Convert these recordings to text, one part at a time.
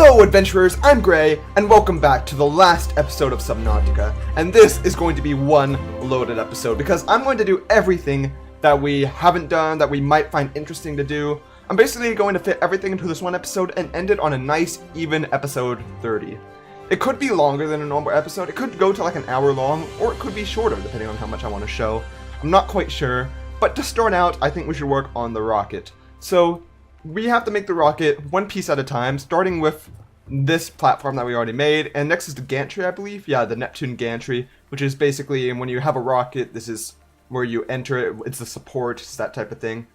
Hello adventurers, I'm Gray, and welcome back to the last episode of Subnautica. And this is going to be one loaded episode, because I'm going to do everything that we haven't done, that we might find interesting to do. I'm basically going to fit everything into this one episode and end it on a nice, even episode 30. It could be longer than a normal episode, it could go to like an hour long, or it could be shorter, depending on how much I want to show. I'm not quite sure, but to start out, I think we should work on the rocket. So, we have to make the rocket one piece at a time, starting with this platform that we already made, and next is the gantry, I believe. Yeah, the Neptune gantry, which is basically when you have a rocket, this is where you enter it, it's the support, it's that type of thing.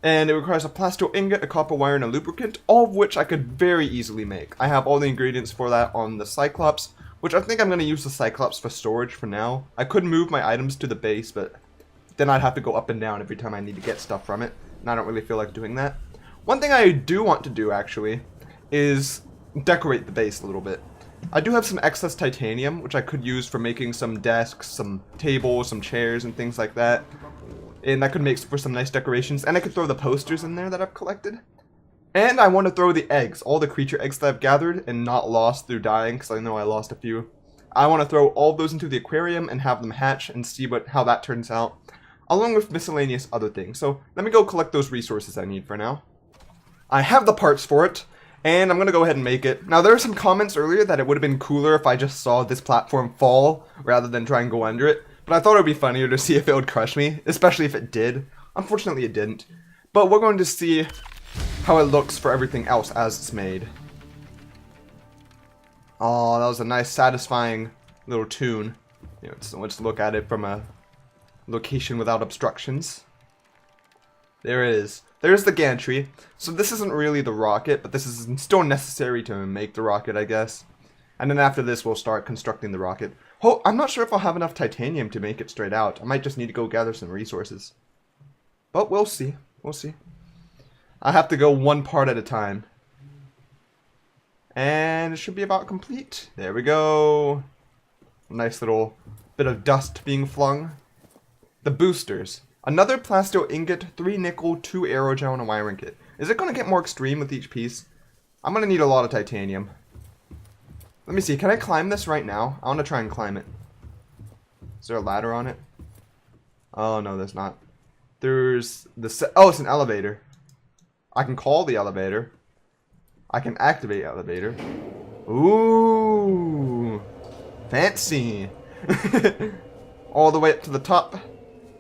And it requires a plasto ingot, a copper wire, and a lubricant, all of which I could very easily make. I have all the ingredients for that on the Cyclops, which I think I'm going to use the Cyclops for storage for now. I could move my items to the base, but then I'd have to go up and down every time I need to get stuff from it, and I don't really feel like doing that. One thing I do want to do, actually, is decorate the base a little bit. I do have some excess titanium, which I could use for making some desks, some tables, some chairs, and things like that. And that could make for some nice decorations. And I could throw the posters in there that I've collected. And I want to throw the eggs, all the creature eggs that I've gathered and not lost through dying, because I know I lost a few. I want to throw all of those into the aquarium and have them hatch and see how that turns out, along with miscellaneous other things. So let me go collect those resources I need for now. I have the parts for it, and I'm going to go ahead and make it. Now, there were some comments earlier that it would have been cooler if I just saw this platform fall, rather than try and go under it. But I thought it would be funnier to see if it would crush me, especially if it did. Unfortunately, it didn't. But we're going to see how it looks for everything else as it's made. Oh, that was a nice, satisfying little tune. You know, let's look at it from a location without obstructions. There it is. There's the gantry. So this isn't really the rocket, but this is still necessary to make the rocket, I guess. And then after this, we'll start constructing the rocket. Oh, I'm not sure if I'll have enough titanium to make it straight out. I might just need to go gather some resources. But we'll see. We'll see. I have to go one part at a time. And it should be about complete. There we go. Nice little bit of dust being flung. The boosters. Another plasto ingot, 3 nickel, 2 aerogel, and a wiring kit. Is it going to get more extreme with each piece? I'm going to need a lot of titanium. Let me see, can I climb this right now? I want to try and climb it. Is there a ladder on it? Oh, no, there's not. There's the... Oh, it's an elevator. I can call the elevator. I can activate elevator. Ooh. Fancy. All the way up to the top.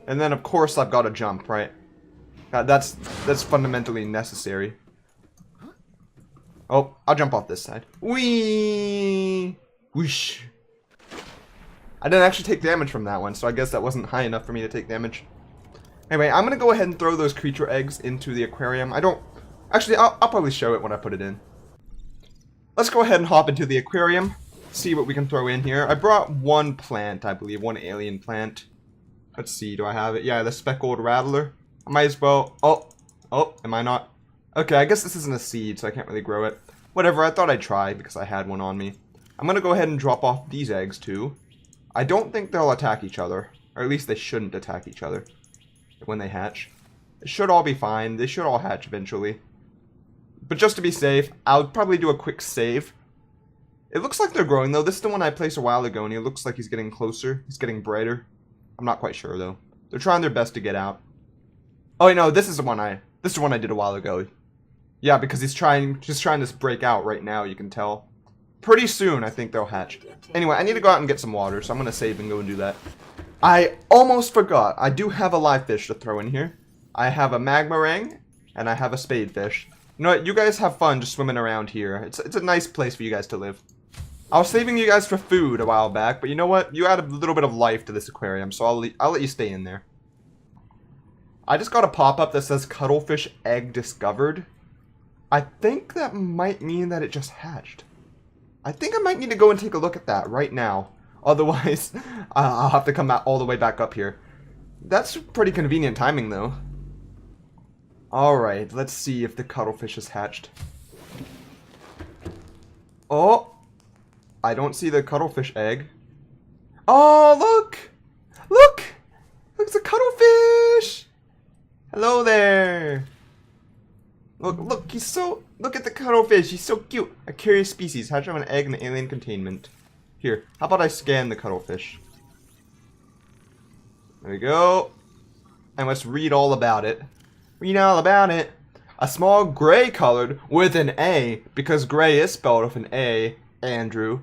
And then, of course, I've got to jump, right? That's fundamentally necessary. Oh, I'll jump off this side. Whee! Whoosh. I didn't actually take damage from that one, so I guess that wasn't high enough for me to take damage. Anyway, I'm going to go ahead and throw those creature eggs into the aquarium. Actually, I'll probably show it when I put it in. Let's go ahead and hop into the aquarium. See what we can throw in here. I brought one plant, I believe. One alien plant. Let's see, do I have it? Yeah, the speckled rattler. I might as well... Oh, am I not? Okay, I guess this isn't a seed, so I can't really grow it. Whatever, I thought I'd try, because I had one on me. I'm gonna go ahead and drop off these eggs, too. I don't think they'll attack each other. Or at least they shouldn't attack each other when they hatch. It should all be fine. They should all hatch eventually. But just to be safe, I'll probably do a quick save. It looks like they're growing, though. This is the one I placed a while ago, and it looks like he's getting closer. He's getting brighter. I'm not quite sure though. They're trying their best to get out. Oh wait, no, this is the one I did a while ago. Yeah, because he's trying to break out right now, you can tell. Pretty soon I think they'll hatch. Anyway, I need to go out and get some water, so I'm gonna save and go and do that. I almost forgot. I do have a live fish to throw in here. I have a magma ring and I have a spadefish. You know what, you guys have fun just swimming around here. It's a nice place for you guys to live. I was saving you guys for food a while back, but you know what? You add a little bit of life to this aquarium, so I'll let you stay in there. I just got a pop-up that says Cuttlefish egg discovered. I think that might mean that it just hatched. I think I might need to go and take a look at that right now. Otherwise, I'll have to come all the way back up here. That's pretty convenient timing, though. Alright, let's see if the Cuttlefish has hatched. Oh! I don't see the Cuttlefish egg. Oh, look! Look! Look, it's a Cuttlefish! Hello there! Look, look at the cuttlefish, he's so cute. A curious species, hatch from an egg in the alien containment. Here, how about I scan the cuttlefish? There we go. And let's read all about it. Read all about it. A small gray colored with an A, because gray is spelled with an A, Andrew.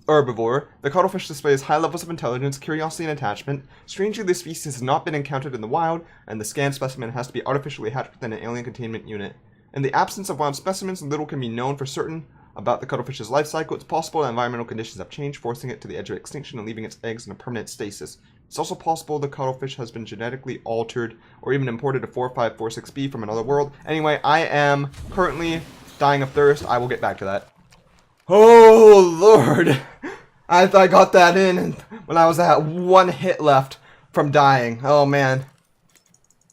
Herbivore. The cuttlefish displays high levels of intelligence, curiosity, and attachment. Strangely, this species has not been encountered in the wild, and the scanned specimen has to be artificially hatched within an alien containment unit. In the absence of wild specimens, little can be known for certain about the cuttlefish's life cycle. It's possible that environmental conditions have changed, forcing it to the edge of extinction and leaving its eggs in a permanent stasis. It's also possible the cuttlefish has been genetically altered or even imported to 4546b from another world. Anyway, I am currently dying of thirst. I will get back to that. Oh, Lord. I got that in when I was at 1 hit left from dying. Oh, man.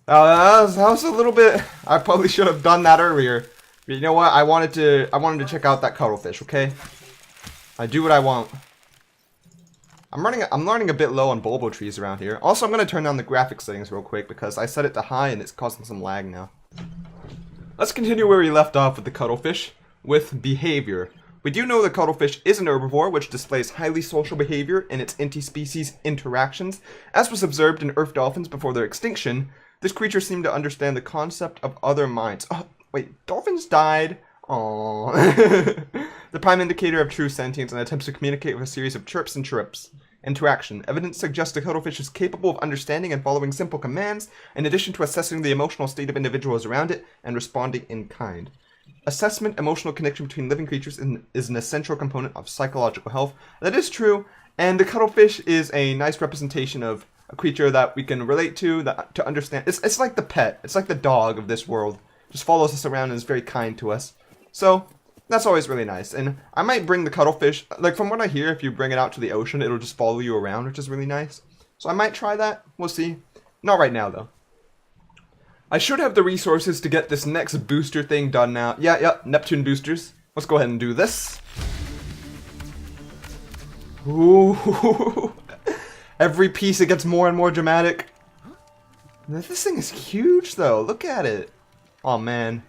That was a little bit... I probably should have done that earlier. But you know what? I wanted to check out that cuttlefish, okay? I do what I want. I'm running a bit low on bulbo trees around here. Also, I'm going to turn down the graphics settings real quick because I set it to high and it's causing some lag now. Let's continue where we left off with the cuttlefish, with behavior. We do know the cuttlefish is an herbivore, which displays highly social behavior in its inter-species interactions. As was observed in earth dolphins before their extinction, this creature seemed to understand the concept of other minds. Oh, wait, dolphins died? Aww. The prime indicator of true sentience and attempts to communicate with a series of chirps and chirrups. Interaction. Evidence suggests the cuttlefish is capable of understanding and following simple commands, in addition to assessing the emotional state of individuals around it and responding in kind. Assessment, emotional connection between living creatures is an essential component of psychological health. That is true, and the cuttlefish is a nice representation of a creature that we can relate to, to understand. It's like the pet. It's like the dog of this world. Just follows us around and is very kind to us. So, that's always really nice. And I might bring the cuttlefish, like from what I hear, if you bring it out to the ocean, it'll just follow you around, which is really nice. So I might try that. We'll see. Not right now, though. I should have the resources to get this next booster thing done now. Yeah, Neptune boosters. Let's go ahead and do this. Ooh. Every piece it gets more and more dramatic. This thing is huge, though. Look at it. Oh, man.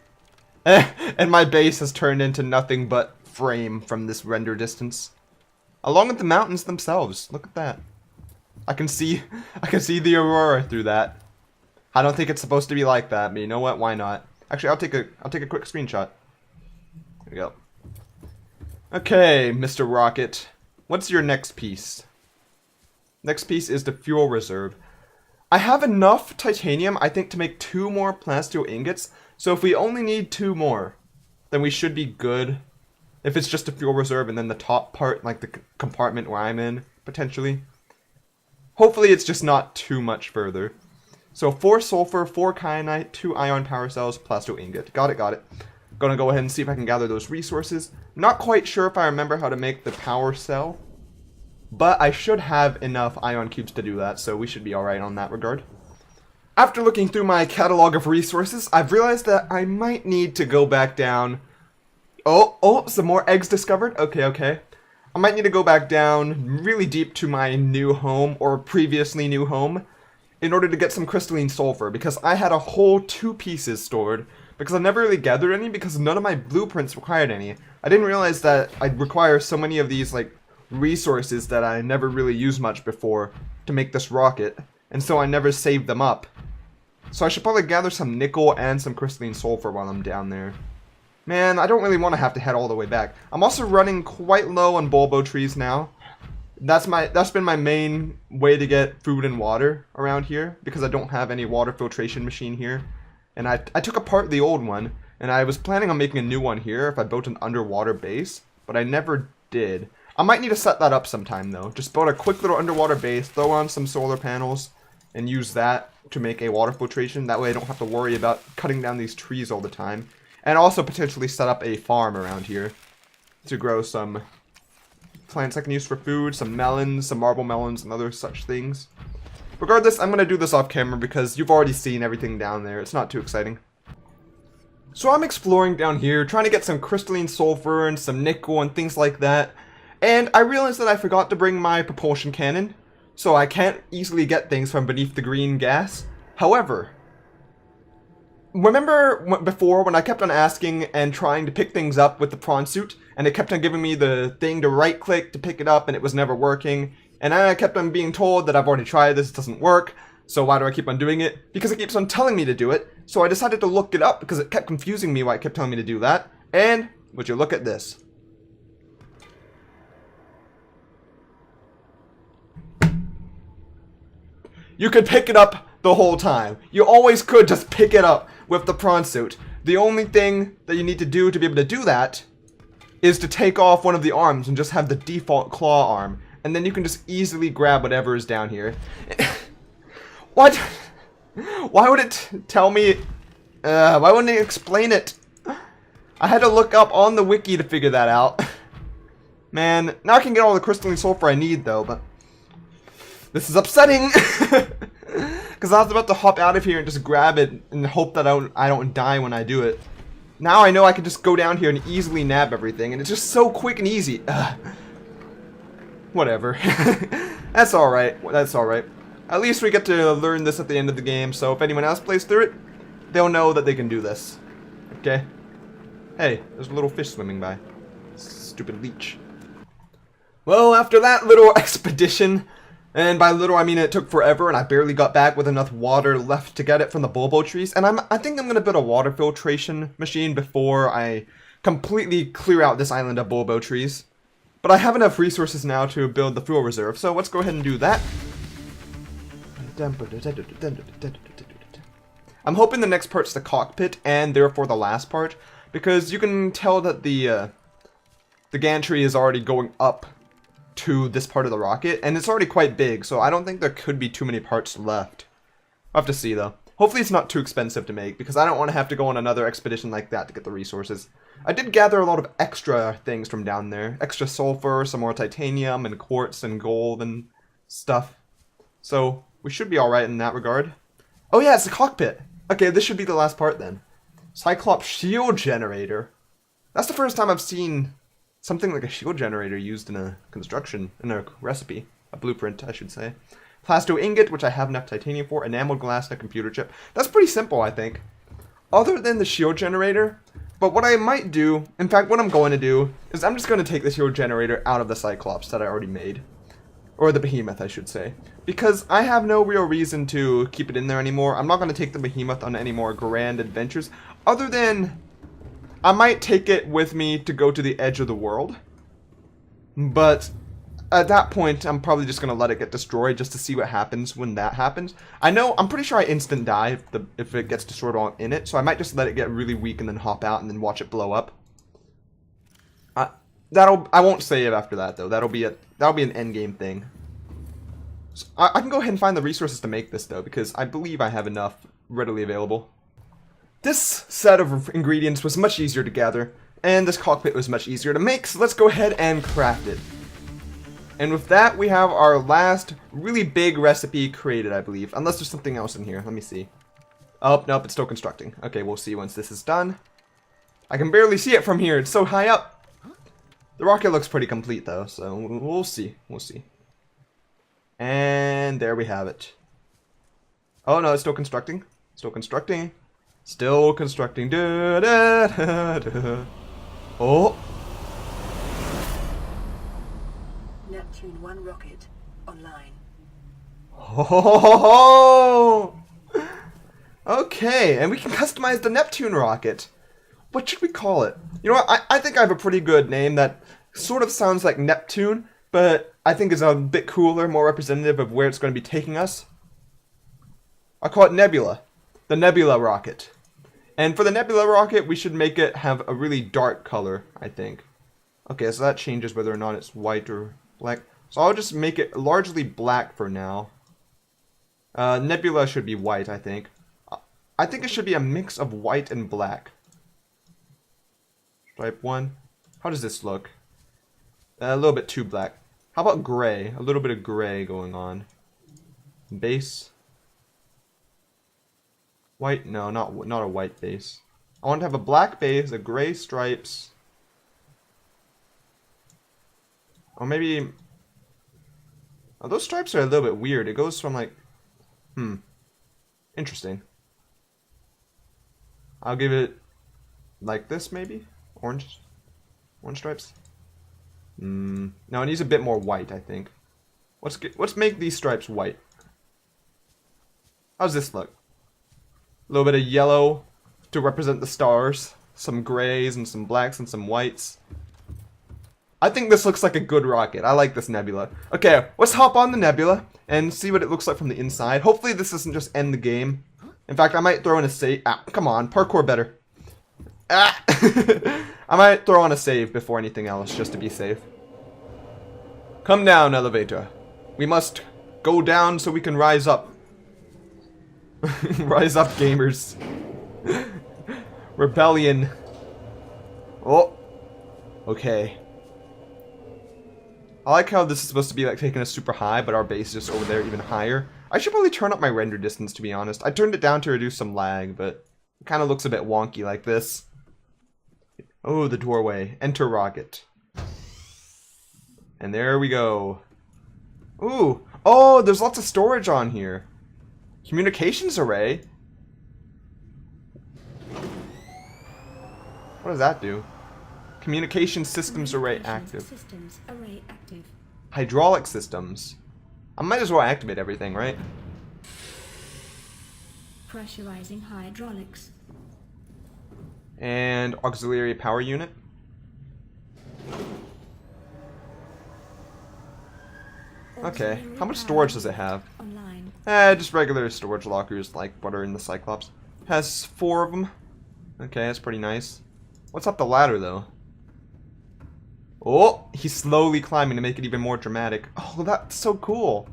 And my base has turned into nothing but frame from this render distance. Along with the mountains themselves. Look at that. I can see the aurora through that. I don't think it's supposed to be like that, but you know what? Why not? Actually, I'll take a quick screenshot. There we go. Okay, Mr. Rocket. What's your next piece? Next piece is the fuel reserve. I have enough titanium, I think, to make 2 more plasteel ingots. So if we only need 2 more, then we should be good. If it's just a fuel reserve and then the top part, like the compartment where I'm in, potentially. Hopefully it's just not too much further. So 4 sulfur, 4 kyanite, 2 ion power cells, plasteel ingot. Got it. Gonna go ahead and see if I can gather those resources. Not quite sure if I remember how to make the power cell. But I should have enough ion cubes to do that, so we should be alright on that regard. After looking through my catalog of resources, I've realized that I might need to go back down. Oh, some more eggs discovered? Okay. I might need to go back down really deep to my new home, or previously new home, in order to get some crystalline sulfur, because I had a whole 2 pieces stored, because I never really gathered any, because none of my blueprints required any. I didn't realize that I'd require so many of these, like, resources that I never really used much before to make this rocket, and so I never saved them up. So I should probably gather some nickel and some crystalline sulfur while I'm down there. Man, I don't really want to have to head all the way back. I'm also running quite low on bulbo trees now. That's been my main way to get food and water around here, because I don't have any water filtration machine here. And I took apart the old one, and I was planning on making a new one here if I built an underwater base, but I never did. I might need to set that up sometime, though. Just build a quick little underwater base, throw on some solar panels, and use that to make a water filtration. That way I don't have to worry about cutting down these trees all the time. And also potentially set up a farm around here to grow some plants I can use for food, some melons, some marble melons, and other such things. Regardless, I'm going to do this off camera because you've already seen everything down there. It's not too exciting. So I'm exploring down here, trying to get some crystalline sulfur and some nickel and things like that. And I realized that I forgot to bring my propulsion cannon, so I can't easily get things from beneath the green gas. However, remember before when I kept on asking and trying to pick things up with the prawn suit, and it kept on giving me the thing to right click to pick it up and it was never working, and I kept on being told that I've already tried this, it doesn't work, so why do I keep on doing it? Because it keeps on telling me to do it, so I decided to look it up because it kept confusing me why it kept telling me to do that, and would you look at this. You could pick it up the whole time. You always could just pick it up with the prawn suit. The only thing that you need to do to be able to do that is to take off one of the arms and just have the default claw arm. And then you can just easily grab whatever is down here. What? Why would it tell me? Why wouldn't it explain it? I had to look up on the wiki to figure that out. Man, now I can get all the crystalline sulfur I need though, but this is upsetting. Because I was about to hop out of here and just grab it and hope that I don't die when I do it. Now I know I can just go down here and easily nab everything, and it's just so quick and easy. Whatever. That's alright. That's alright. At least we get to learn this at the end of the game, so if anyone else plays through it, they'll know that they can do this. Okay? Hey, there's a little fish swimming by. Stupid leech. Well, after that little expedition, and by little I mean it took forever and I barely got back with enough water left to get it from the bulbo trees, and I think I'm going to build a water filtration machine before I completely clear out this island of bulbo trees. But I have enough resources now to build the fuel reserve, so let's go ahead and do that. I'm hoping the next part's the cockpit, and therefore the last part, because you can tell that the gantry is already going up to this part of the rocket, and it's already quite big, so I don't think there could be too many parts left. I'll have to see though. Hopefully it's not too expensive to make, because I don't want to have to go on another expedition like that to get the resources. I did gather a lot of extra things from down there. Extra sulfur, some more titanium, and quartz, and gold, and stuff. So, we should be alright in that regard. Oh yeah, it's the cockpit! Okay, this should be the last part then. Cyclops shield generator. That's the first time I've seen something like a shield generator used in a construction, in a recipe. A blueprint, I should say. Plasto ingot, which I have enough titanium for. Enameled glass and a computer chip. That's pretty simple, I think. Other than the shield generator. But what I might do, in fact what I'm going to do, is I'm just going to take the shield generator out of the Cyclops that I already made. Or the Behemoth, I should say. Because I have no real reason to keep it in there anymore. I'm not going to take the Behemoth on any more grand adventures. Other than, I might take it with me to go to the edge of the world. But at that point, I'm probably just going to let it get destroyed just to see what happens when that happens. I'm pretty sure I instant die if it gets destroyed while in it. So I might just let it get really weak and then hop out and then watch it blow up. I won't save after that though. That'll be an endgame thing. So I can go ahead and find the resources to make this though, because I believe I have enough readily available. This set of ingredients was much easier to gather, and this cockpit was much easier to make, so let's go ahead and craft it. And with that, we have our last really big recipe created, I believe. Unless there's something else in here. Let me see. Oh, nope, it's still constructing. Okay, we'll see once this is done. I can barely see it from here. It's so high up. The rocket looks pretty complete, though, so we'll see. We'll see. And there we have it. Oh, no, it's still constructing. Still constructing. Still constructing. Da, da, da, da. Oh. Neptune 1 rocket online. Oh. Okay, and we can customize the Neptune rocket. What should we call it? You know what? I think I have a pretty good name that sort of sounds like Neptune, but I think is a bit cooler, more representative of where it's going to be taking us. I'll call it Nebula. The Nebula rocket. And for the Nebula rocket, we should make it have a really dark color, I think. Okay, so that changes whether or not it's white or black. So I'll just make it largely black for now. Nebula should be white, I think. I think it should be a mix of white and black. Stripe 1. How does this look? A little bit too black. How about gray? A little bit of gray going on. Base. White? No, not a white base. I want to have a black base, a gray stripes. Or maybe... Oh, those stripes are a little bit weird. It goes from like... Interesting. I'll give it like this, maybe? Orange stripes? No, it needs a bit more white, I think. Let's make these stripes white. How's this look? A little bit of yellow to represent the stars. Some grays and some blacks and some whites. I think this looks like a good rocket. I like this Nebula. Okay, let's hop on the Nebula and see what it looks like from the inside. Hopefully this doesn't just end the game. In fact, I might throw in a save. Ah, come on, parkour better. Ah! I might throw on a save before anything else, just to be safe. Come down, elevator. We must go down so we can rise up. Rise up, gamers. Rebellion. Oh. Okay. I like how this is supposed to be like taking us super high, but our base is just over there even higher. I should probably turn up my render distance, to be honest. I turned it down to reduce some lag, but it kind of looks a bit wonky like this. Oh, the doorway. Enter rocket. And there we go. Ooh. Oh, there's lots of storage on here. Communications array? What does that do? Communication systems array active. Systems array active. Hydraulic systems. I might as well activate everything, right? Pressurizing hydraulics. And auxiliary power unit. Okay, how much storage does it have? Online. Just regular storage lockers like what are in the Cyclops. Has 4 of them. Okay, that's pretty nice. What's up the ladder though? Oh, he's slowly climbing to make it even more dramatic. Oh, that's so cool.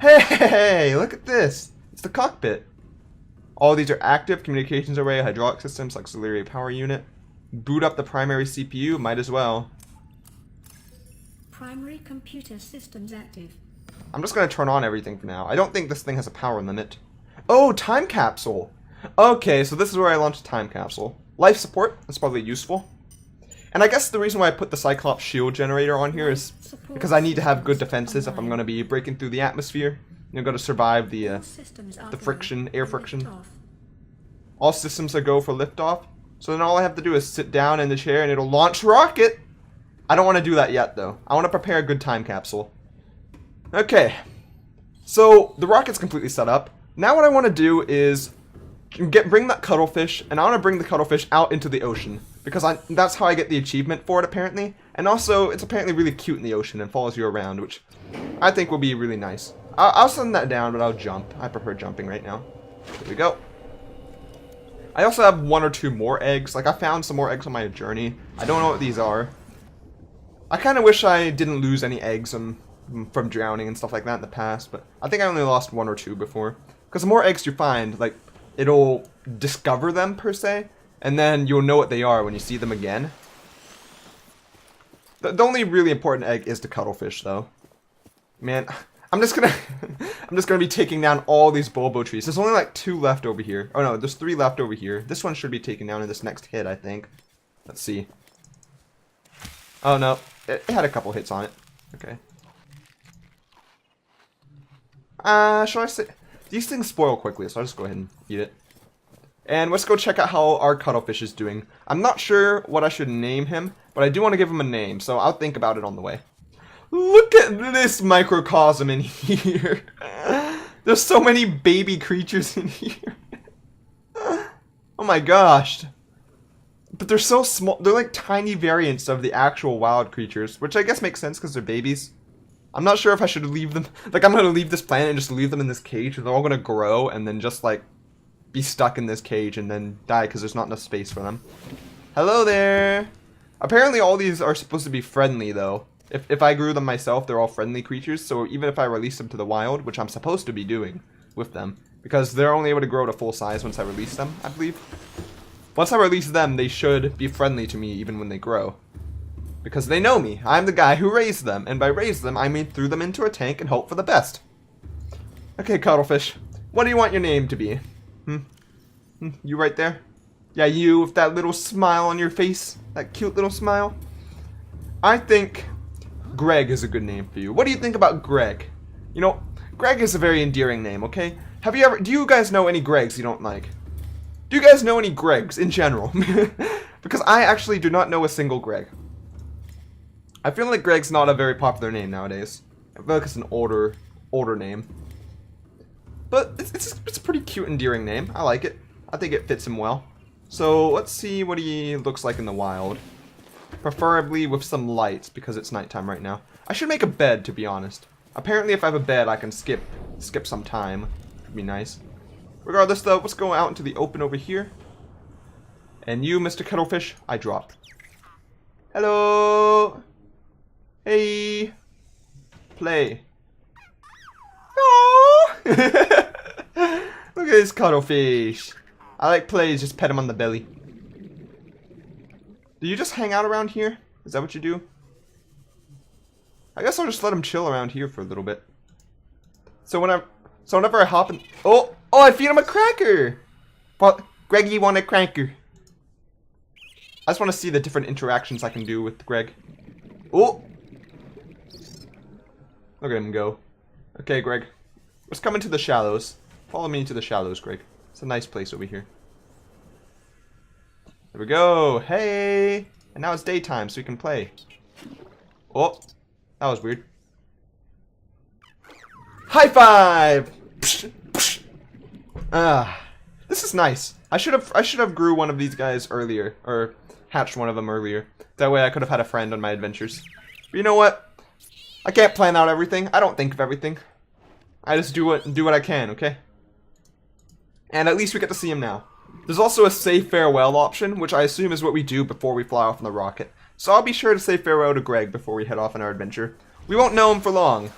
Hey, look at this. It's the cockpit. All these are active. Communications array, hydraulic systems, auxiliary power unit. Boot up the primary CPU, might as well. Primary computer systems active. I'm just going to turn on everything for now. I don't think this thing has a power limit. Oh, time capsule. Okay, so this is where I launched the time capsule. Life support, that's probably useful. And I guess the reason why I put the Cyclops shield generator on here is because I need to have good defenses if I'm going to be breaking through the atmosphere. You're going to survive the friction, air friction. All systems are go for liftoff. So then all I have to do is sit down in the chair and it'll launch rocket. I don't want to do that yet though. I want to prepare a good time capsule. Okay. So the rocket's completely set up. Now what I want to do is bring that cuttlefish, and I want to bring the cuttlefish out into the ocean. Because that's how I get the achievement for it, apparently. And also, it's apparently really cute in the ocean and follows you around, which I think will be really nice. I'll send that down, but I'll jump. I prefer jumping right now. Here we go. I also have 1 or 2 more eggs. Like, I found some more eggs on my journey. I don't know what these are. I kind of wish I didn't lose any eggs from drowning and stuff like that in the past, but I think I only lost 1 or 2 before. Because the more eggs you find, like, it'll discover them, per se. And then you'll know what they are when you see them again. The only really important egg is the cuttlefish, though. Man, I'm just gonna be taking down all these bulbo trees. There's only like 2 left over here. Oh no, there's 3 left over here. This one should be taken down in this next hit, I think. Let's see. Oh no, it had a couple hits on it. Okay. Shall I say? These things spoil quickly, so I'll just go ahead and eat it. And let's go check out how our cuttlefish is doing. I'm not sure what I should name him, but I do want to give him a name, so I'll think about it on the way. Look at this microcosm in here. There's so many baby creatures in here. Oh my gosh. But they're so small. They're like tiny variants of the actual wild creatures, which I guess makes sense because they're babies. I'm not sure if I should leave them. Like, I'm going to leave this planet and just leave them in this cage. They're all going to grow and then just like be stuck in this cage and then die because there's not enough space for them. Hello there. Apparently all these are supposed to be friendly though. If I grew them myself, they're all friendly creatures, so even if I release them to the wild, which I'm supposed to be doing with them, because they're only able to grow to full size once I release them, I believe. Once I release them, they should be friendly to me even when they grow. Because they know me. I'm the guy who raised them, and by raise them, I mean threw them into a tank and hope for the best. Okay, Cuttlefish, what do you want your name to be? You right there? Yeah, you with that little smile on your face. That cute little smile. I think Greg is a good name for you. What do you think about Greg? You know, Greg is a very endearing name, okay? Do you guys know any Gregs you don't like? Do you guys know any Gregs in general? Because I actually do not know a single Greg. I feel like Greg's not a very popular name nowadays. I feel like it's an older name. But it's a pretty cute, endearing name. I like it. I think it fits him well. So let's see what he looks like in the wild. Preferably with some lights, because it's nighttime right now. I should make a bed, to be honest. Apparently if I have a bed, I can skip some time. Would be nice. Regardless though, let's go out into the open over here. And you, Mr. Cuttlefish, I drop. Hello! Hey! Play. Oh! Look at this Cuttlefish. I like plays, just pet him on the belly. Do you just hang out around here? Is that what you do? I guess I'll just let him chill around here for a little bit. So whenever I hop in... Oh! Oh, I feed him a cracker! Well, Greg, you want a cracker? I just want to see the different interactions I can do with Greg. Oh! Look at him go. Okay, Greg. Let's come into the shallows. Follow me into the shallows, Greg. It's a nice place over here. There we go. Hey! And now it's daytime, so we can play. Oh! That was weird. High five! Psh, psh. This is nice. I should have grew one of these guys earlier, or hatched one of them earlier. That way I could have had a friend on my adventures. But you know what? I can't plan out everything. I don't think of everything. I just do what I can, okay? And at least we get to see him now. There's also a say farewell option, which I assume is what we do before we fly off in the rocket. So I'll be sure to say farewell to Greg before we head off on our adventure. We won't know him for long,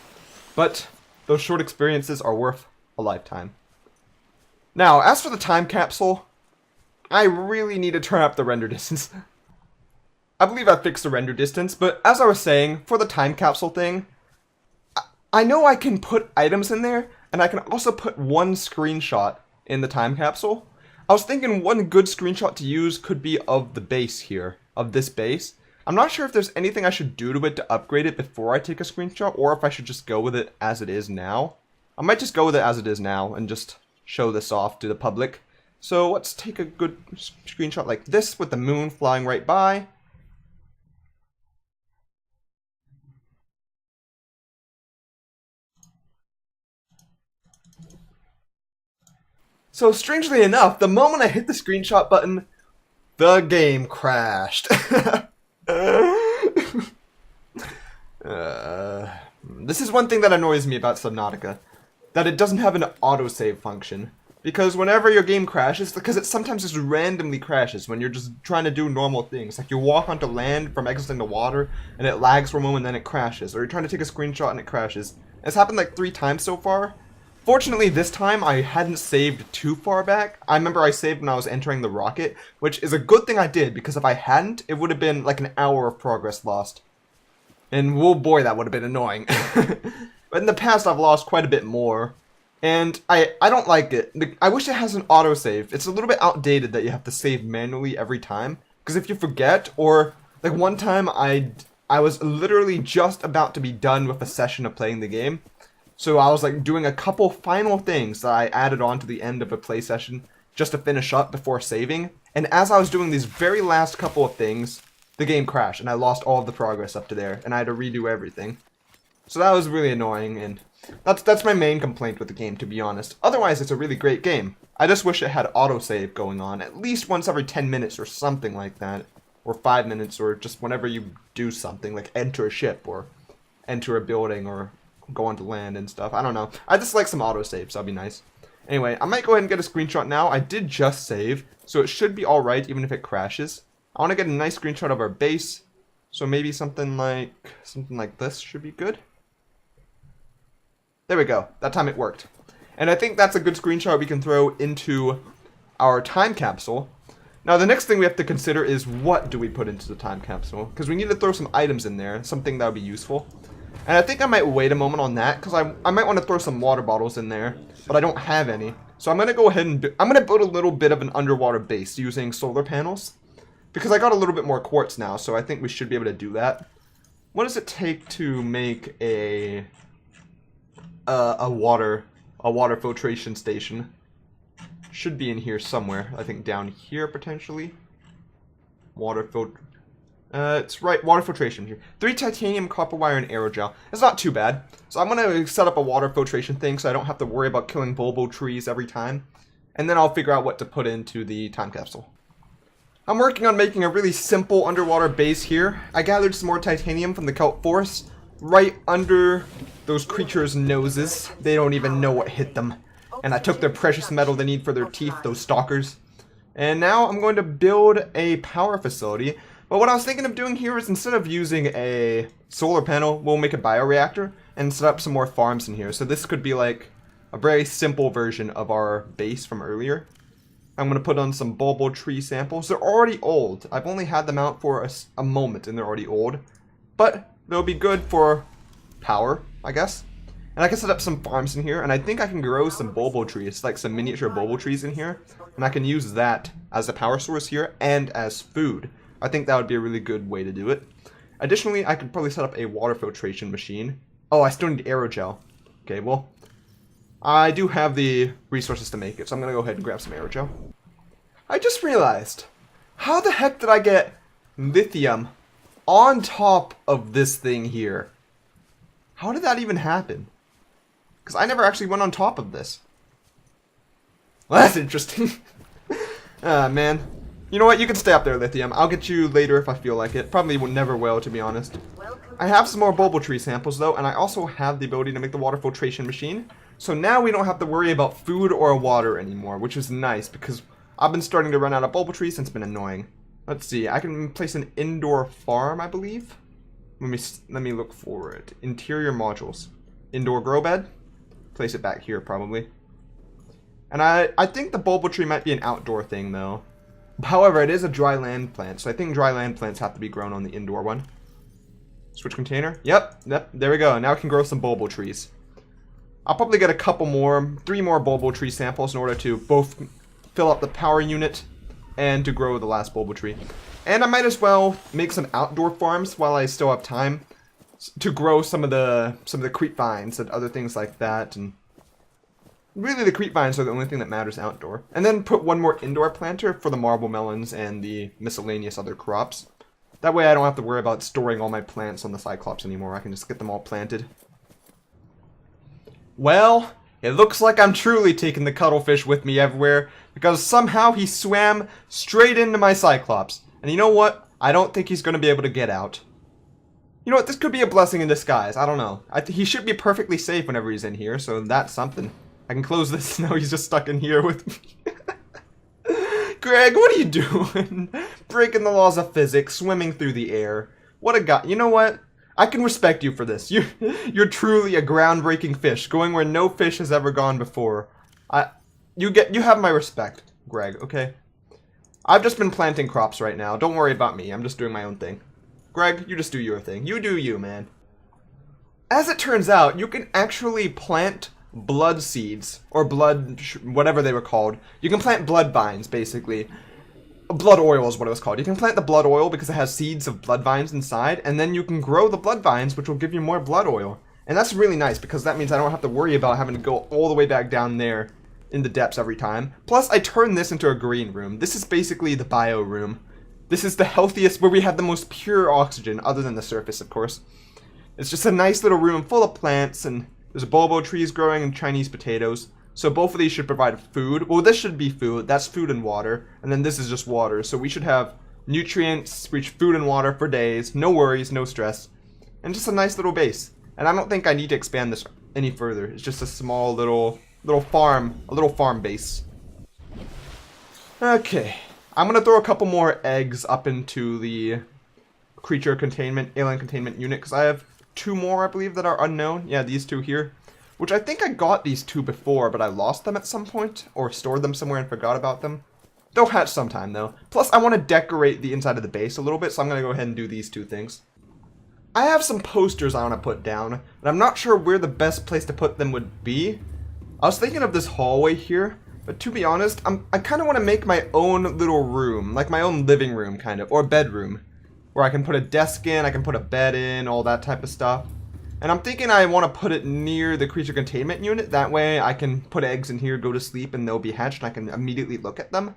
but those short experiences are worth a lifetime. Now, as for the time capsule, I really need to turn up the render distance. I believe I fixed the render distance, but as I was saying, for the time capsule thing, I know I can put items in there, and I can also put one screenshot in the time capsule. I was thinking one good screenshot to use could be of the base here, of this base. I'm not sure if there's anything I should do to it to upgrade it before I take a screenshot, or if I should just go with it as it is now. I might just go with it as it is now, and just show this off to the public. So let's take a good screenshot like this, with the moon flying right by. So strangely enough, the moment I hit the screenshot button, the game crashed. This is one thing that annoys me about Subnautica, that it doesn't have an autosave function. Because whenever your game crashes, because it sometimes just randomly crashes when you're just trying to do normal things. Like you walk onto land from exiting the water, and it lags for a moment and then it crashes. Or you're trying to take a screenshot and it crashes. It's happened like 3 times so far. Fortunately, this time I hadn't saved too far back. I remember I saved when I was entering the rocket, which is a good thing I did, because if I hadn't, it would have been like an hour of progress lost. And oh boy, that would have been annoying. But in the past, I've lost quite a bit more. And I don't like it. I wish it has an autosave. It's a little bit outdated that you have to save manually every time. Because if you forget, or like one time I was literally just about to be done with a session of playing the game. So I was like doing a couple final things that I added on to the end of a play session just to finish up before saving. And as I was doing these very last couple of things, the game crashed and I lost all of the progress up to there and I had to redo everything. So that was really annoying, and that's my main complaint with the game, to be honest. Otherwise, it's a really great game. I just wish it had autosave going on at least once every 10 minutes or something like that. Or 5 minutes, or just whenever you do something, like enter a ship or enter a building or go onto land and stuff. I don't know. I just like some autosaves. That'd be nice. Anyway, I might go ahead and get a screenshot now. I did just save, so it should be alright even if it crashes. I want to get a nice screenshot of our base, so maybe something like this should be good. There we go. That time it worked. And I think that's a good screenshot we can throw into our time capsule. Now the next thing we have to consider is what do we put into the time capsule? Because we need to throw some items in there, something that would be useful. And I think I might wait a moment on that, because I might want to throw some water bottles in there, but I don't have any. So I'm going to go ahead and I'm going to build a little bit of an underwater base using solar panels. Because I got a little bit more quartz now, so I think we should be able to do that. What does it take to make a water filtration station? should be in here somewhere. I think down here potentially. Water filter. It's right, water filtration here. 3 titanium, copper wire, and aerogel. It's not too bad. So I'm gonna set up a water filtration thing so I don't have to worry about killing bulbo trees every time. And then I'll figure out what to put into the time capsule. I'm working on making a really simple underwater base here. I gathered some more titanium from the kelp forest right under those creatures' noses. They don't even know what hit them. And I took their precious metal they need for their teeth, those stalkers. And now I'm going to build a power facility. But what I was thinking of doing here is instead of using a solar panel, we'll make a bioreactor and set up some more farms in here. So this could be like a very simple version of our base from earlier. I'm going to put on some bulbo tree samples. They're already old. I've only had them out for a moment and they're already old. But they'll be good for power, I guess. And I can set up some farms in here, and I think I can grow some bulbo trees, like some miniature bulbo trees in here. And I can use that as a power source here and as food. I think that would be a really good way to do it. Additionally, I could probably set up a water filtration machine. Oh, I still need aerogel. Okay, well, I do have the resources to make it, so I'm going to go ahead and grab some aerogel. I just realized, how the heck did I get lithium on top of this thing here? How did that even happen? Because I never actually went on top of this. Well, that's interesting. Ah, man. You know what? You can stay up there, Lithium. I'll get you later if I feel like it. Probably never will, to be honest. I have some more bulbo tree samples, though, and I also have the ability to make the water filtration machine. So now we don't have to worry about food or water anymore, which is nice, because I've been starting to run out of bulbo trees and it's been annoying. Let's see. I can place an indoor farm, I believe. Let me look for it. Interior modules. Indoor grow bed. Place it back here, probably. And I think the bulbo tree might be an outdoor thing, though. However, it is a dry land plant, so I think dry land plants have to be grown on the indoor one. Switch container. Yep, there we go. Now I can grow some bulbo trees. I'll probably get a couple more, 3 more bulbo tree samples in order to both fill up the power unit and to grow the last bulbo tree. And I might as well make some outdoor farms while I still have time to grow some of the creep vines and other things like that. And really, the creep vines are the only thing that matters outdoor. And then put 1 more indoor planter for the marble melons and the miscellaneous other crops. That way I don't have to worry about storing all my plants on the Cyclops anymore. I can just get them all planted. Well, it looks like I'm truly taking the Cuttlefish with me everywhere, because somehow he swam straight into my Cyclops. And you know what? I don't think he's going to be able to get out. You know what? This could be a blessing in disguise. I don't know. He should be perfectly safe whenever he's in here, so that's something. I can close this. Now he's just stuck in here with me. Greg, what are you doing? Breaking the laws of physics, swimming through the air. What a guy. You know what? I can respect you for this. You're truly a groundbreaking fish, going where no fish has ever gone before. You have my respect, Greg, okay? I've just been planting crops right now. Don't worry about me. I'm just doing my own thing. Greg, you just do your thing. You do you, man. As it turns out, you can actually plant blood seeds, or whatever they were called. You can plant blood vines, basically. Blood oil is what it was called. You can plant the blood oil because it has seeds of blood vines inside, and then you can grow the blood vines, which will give you more blood oil. And that's really nice, because that means I don't have to worry about having to go all the way back down there in the depths every time. Plus, I turned this into a green room. This is basically the bio room. This is the healthiest, where we have the most pure oxygen, other than the surface, of course. It's just a nice little room full of plants, and there's bulbo trees growing and Chinese potatoes. So both of these should provide food. Well, this should be food. That's food and water. And then this is just water. So we should have nutrients, reach food and water for days. No worries, no stress. And just a nice little base. And I don't think I need to expand this any further. It's just a small little farm, a little farm base. Okay. I'm going to throw a couple more eggs up into the creature containment, alien containment unit. Because I have 2 more, I believe, that are unknown. Yeah, these 2 here. Which I think I got these 2 before, but I lost them at some point, or stored them somewhere and forgot about them. They'll hatch sometime, though. Plus, I want to decorate the inside of the base a little bit, so I'm going to go ahead and do these 2 things. I have some posters I want to put down, and I'm not sure where the best place to put them would be. I was thinking of this hallway here, but to be honest, I kind of want to make my own little room, like my own living room, kind of, or bedroom, where I can put a desk in, I can put a bed in, all that type of stuff. And I'm thinking I want to put it near the creature containment unit. That way I can put eggs in here, go to sleep, and they'll be hatched, and I can immediately look at them.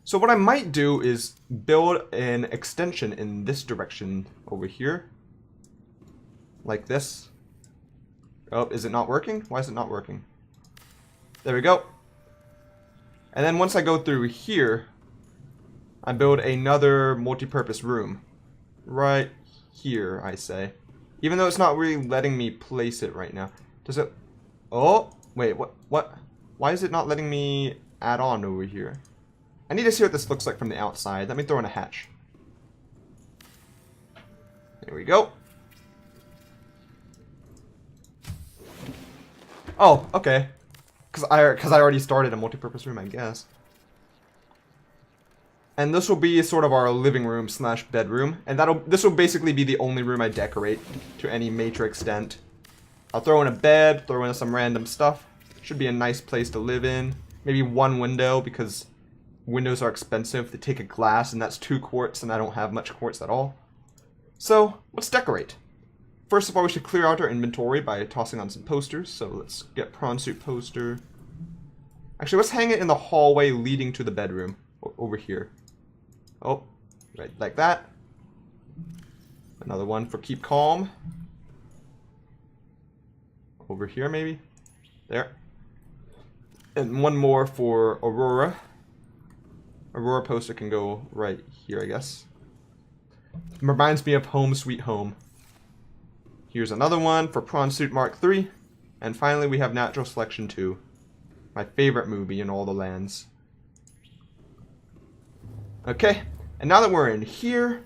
So what I might do is build an extension in this direction over here. Like this. Oh, is it not working? Why is it not working? There we go. And then once I go through here, I build another multi-purpose room. Right here, I say. Even though it's not really letting me place it right now. Does it... Oh, wait, what? Why is it not letting me add on over here? I need to see what this looks like from the outside. Let me throw in a hatch. There we go. Oh, okay. Because I already started a multi-purpose room, I guess. And this will be sort of our living room slash bedroom. And this will basically be the only room I decorate to any major extent. I'll throw in a bed, throw in some random stuff. Should be a nice place to live in. Maybe one window, because windows are expensive. They take a glass, and that's 2 quartz, and I don't have much quartz at all. So, let's decorate. First of all, we should clear out our inventory by tossing on some posters. So let's get prawn suit poster. Actually, let's hang it in the hallway leading to the bedroom. Over here. Oh, right, like that. Another one for keep calm. Over here, maybe. There. And one more for Aurora. Aurora poster can go right here, I guess. Reminds me of Home Sweet Home. Here's another one for Prawn Suit Mark III. And finally, we have Natural Selection 2. My favorite movie in all the lands. Okay, and now that we're in here,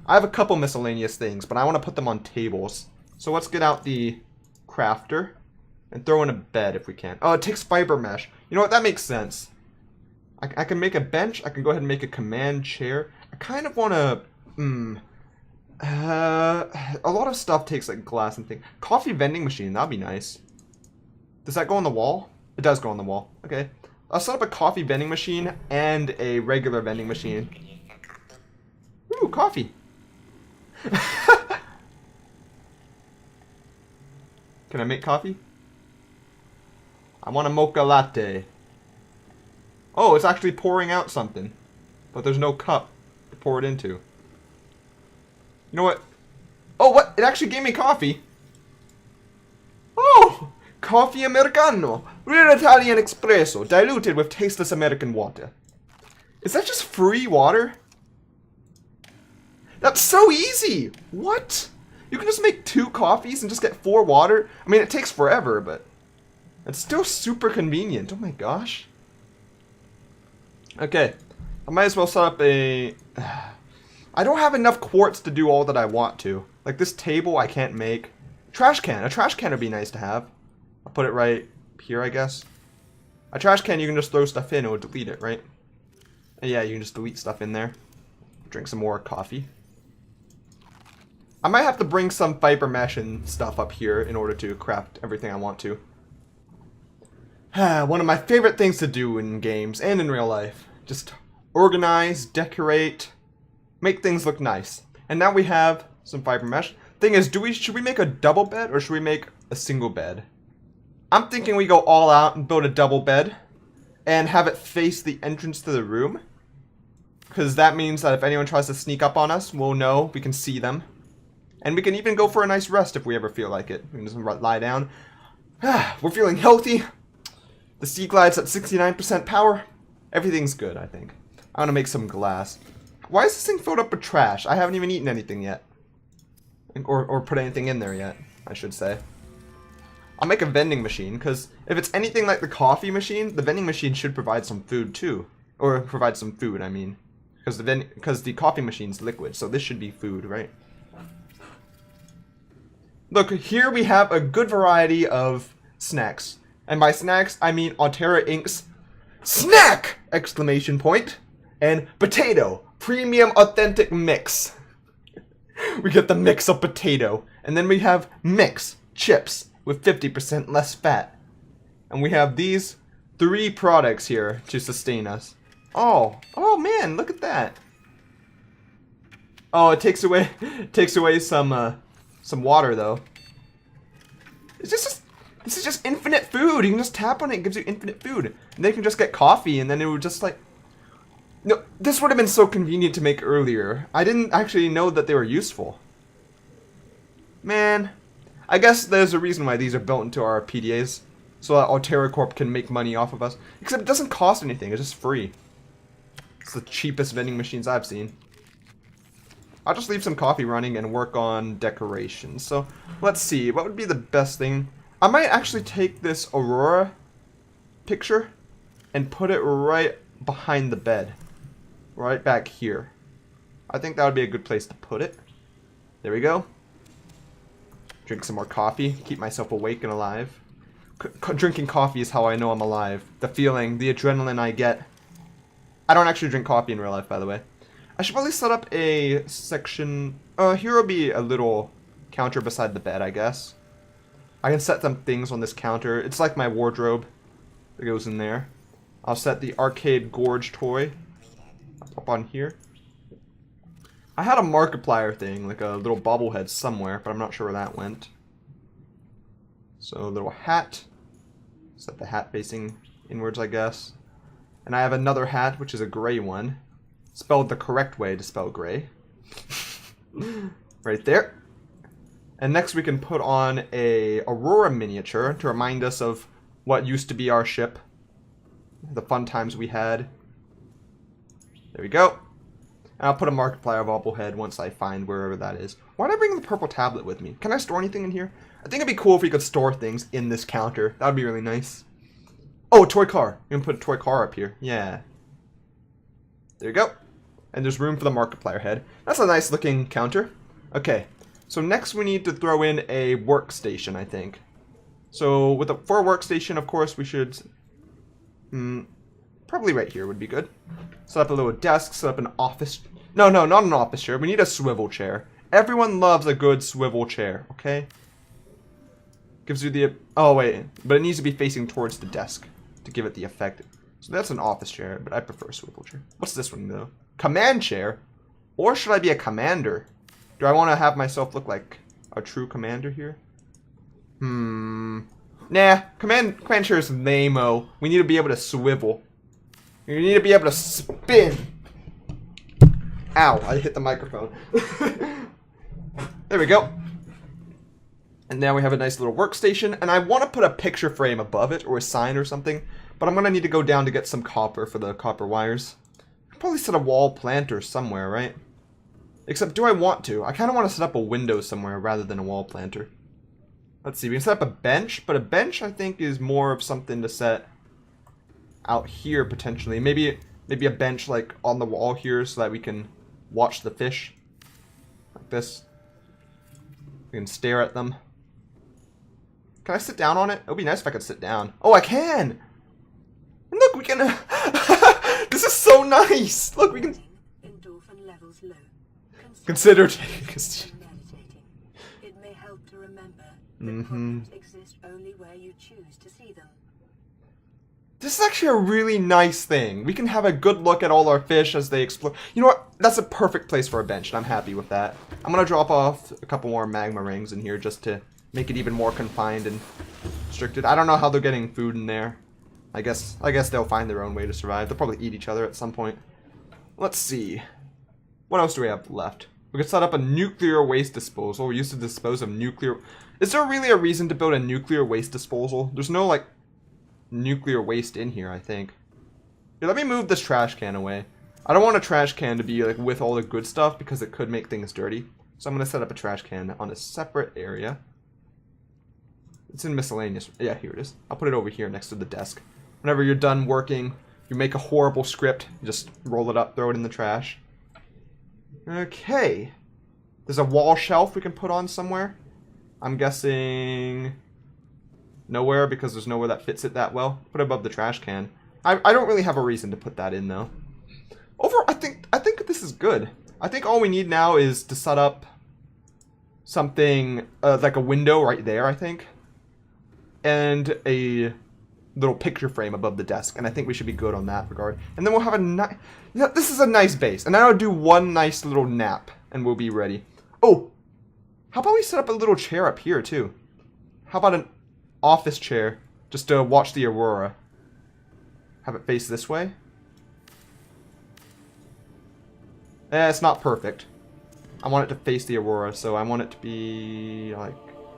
I have a couple miscellaneous things, but I want to put them on tables. So let's get out the crafter and throw in a bed if we can. Oh, it takes fiber mesh. You know what? That makes sense. I can make a bench. I can go ahead and make a command chair. I kind of want to... a lot of stuff takes like glass and things. Coffee vending machine, that'd be nice. Does that go on the wall? It does go on the wall. Okay. I'll set up a coffee vending machine and a regular vending machine. Ooh, coffee. Can I make coffee? I want a mocha latte. Oh, it's actually pouring out something. But there's no cup to pour it into. You know what? Oh, what? It actually gave me coffee. Oh! Coffee Americano. Real Italian espresso. Diluted with tasteless American water. Is that just free water? That's so easy! What? You can just make 2 coffees and just get 4 water? I mean, it takes forever, but... it's still super convenient. Oh my gosh. Okay. I might as well set up a... I don't have enough quartz to do all that I want to. Like this table I can't make. Trash can. A trash can would be nice to have. I'll put it right here, I guess. A trash can you can just throw stuff in or delete it, right? And yeah, you can just delete stuff in there. Drink some more coffee. I might have to bring some fiber mesh and stuff up here in order to craft everything I want to. One of my favorite things to do in games and in real life. Just organize, decorate, make things look nice. And now we have some fiber mesh. Thing is, should we make a double bed or should we make a single bed? I'm thinking we go all out and build a double bed and have it face the entrance to the room. Because that means that if anyone tries to sneak up on us, we'll know, we can see them. And we can even go for a nice rest if we ever feel like it. We can just lie down. We're feeling healthy. The Sea Glide's at 69% power. Everything's good, I think. I want to make some glass. Why is this thing filled up with trash? I haven't even eaten anything yet. Or put anything in there yet, I should say. I'll make a vending machine, because if it's anything like the coffee machine, the vending machine should provide some food too. Or provide some food, I mean. Because the coffee machine's liquid, so this should be food, right? Look, here we have a good variety of snacks. And by snacks, I mean Altera Inc.'s snack! Exclamation point. And potato. Premium authentic mix. We get the mix of potato. And then we have mix. Chips. With 50% less fat. And we have these 3 products here to sustain us. Oh man, look at that. Oh, it takes away some water though. This is just infinite food. You can just tap on it, it gives you infinite food. And then you can just get coffee, and then it would just like... No, this would have been so convenient to make earlier. I didn't actually know that they were useful. Man, I guess there's a reason why these are built into our PDAs. So that Altera Corp can make money off of us. Except it doesn't cost anything, it's just free. It's the cheapest vending machines I've seen. I'll just leave some coffee running and work on decorations. So, let's see, what would be the best thing? I might actually take this Aurora picture and put it right behind the bed. Right back here. I think that would be a good place to put it. There we go. Drink some more coffee, keep myself awake and alive. Drinking coffee is how I know I'm alive. The feeling, the adrenaline I get. I don't actually drink coffee in real life, by the way. I should probably set up a section... here will be a little counter beside the bed, I guess. I can set some things on this counter. It's like my wardrobe that goes in there. I'll set the arcade gorge toy up on here. I had a Markiplier thing, like a little bobblehead somewhere, but I'm not sure where that went. So, a little hat. Set the hat facing inwards, I guess. And I have another hat, which is a gray one. Spelled the correct way to spell gray. Right there. And next we can put on a Aurora miniature to remind us of what used to be our ship. The fun times we had. There we go. And I'll put a Markiplier bobblehead once I find wherever that is. Why did I bring the purple tablet with me? Can I store anything in here? I think it'd be cool if we could store things in this counter. That would be really nice. Oh, a toy car. You can put a toy car up here. Yeah. There you go. And there's room for the Markiplier head. That's a nice looking counter. Okay. So next we need to throw in a workstation, I think. So for a workstation, of course, we should... probably right here would be good. Set up a little desk, set up an office... No, not an office chair. We need a swivel chair. Everyone loves a good swivel chair, okay? Gives you the... Oh, wait. But it needs to be facing towards the desk to give it the effect. So that's an office chair, but I prefer a swivel chair. What's this one, though? Command chair? Or should I be a commander? Do I want to have myself look like a true commander here? Nah, command chair is lame-o. We need to be able to swivel. You need to be able to spin. Ow, I hit the microphone. There we go. And now we have a nice little workstation. And I want to put a picture frame above it or a sign or something. But I'm going to need to go down to get some copper for the copper wires. I'll probably set a wall planter somewhere, right? Except, do I want to? I kind of want to set up a window somewhere rather than a wall planter. Let's see, we can set up a bench. But a bench, I think, is more of something to set out here, potentially. Maybe a bench, like, on the wall here so that we can watch the fish. Like this. We can stare at them. Can I sit down on it? It would be nice if I could sit down. Oh, I can! And look, we can... This is so nice! Look, we can... Endorphin levels low. Consider taking a seat. Meditating. It may help to remember that problems exist only where you choose to see them. This is actually a really nice thing. We can have a good look at all our fish as they explore. You know what? That's a perfect place for a bench, and I'm happy with that. I'm going to drop off a couple more magma rings in here just to make it even more confined and restricted. I don't know how they're getting food in there. I guess they'll find their own way to survive. They'll probably eat each other at some point. Let's see. What else do we have left? We could set up a nuclear waste disposal. We used to dispose of nuclear... Is there really a reason to build a nuclear waste disposal? There's no, like, nuclear waste in here, I think. Here, let me move this trash can away. I don't want a trash can to be, like, with all the good stuff because it could make things dirty. So I'm going to set up a trash can on a separate area. It's in miscellaneous. Yeah, here it is. I'll put it over here next to the desk. Whenever you're done working, you make a horrible script, you just roll it up, throw it in the trash. Okay. There's a wall shelf we can put on somewhere. I'm guessing nowhere because there's nowhere that fits it that well. Put it above the trash can. I don't really have a reason to put that in though. I think this is good. I think all we need now is to set up something like a window right there, I think. And a little picture frame above the desk, and I think we should be good on that regard. And then we'll have a nice... Yeah, this is a nice base. And then I'll do one nice little nap, and we'll be ready. Oh! How about we set up a little chair up here, too? How about an office chair? Just to watch the aurora. Have it face this way. It's not perfect. I want it to face the aurora, so I want it to be like...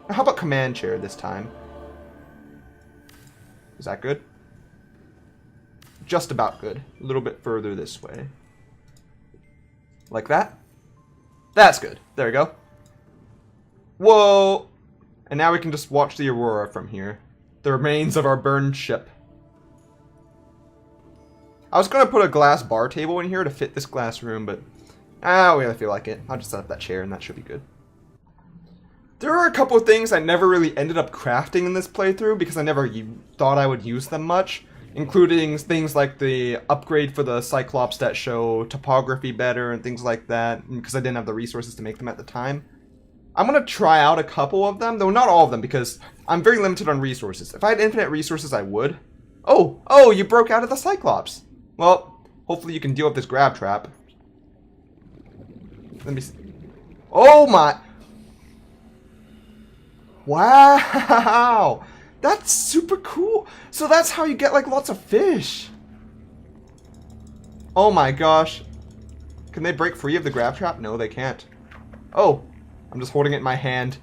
How about command chair this time? Is that good? Just about good. A little bit further this way. Like that? That's good. There we go. Whoa! And now we can just watch the aurora from here. The remains of our burned ship. I was going to put a glass bar table in here to fit this glass room, but I don't really feel like it. I'll just set up that chair and that should be good. There are a couple of things I never really ended up crafting in this playthrough because I never thought I would use them much, including things like the upgrade for the Cyclops that show topography better and things like that, because I didn't have the resources to make them at the time. I'm going to try out a couple of them, though not all of them, because I'm very limited on resources. If I had infinite resources, I would. Oh, you broke out of the Cyclops. Well, hopefully you can deal with this grab trap. Let me see. Oh my... Wow! That's super cool! So that's how you get, like, lots of fish! Oh my gosh. Can they break free of the grab trap? No, they can't. Oh, I'm just holding it in my hand.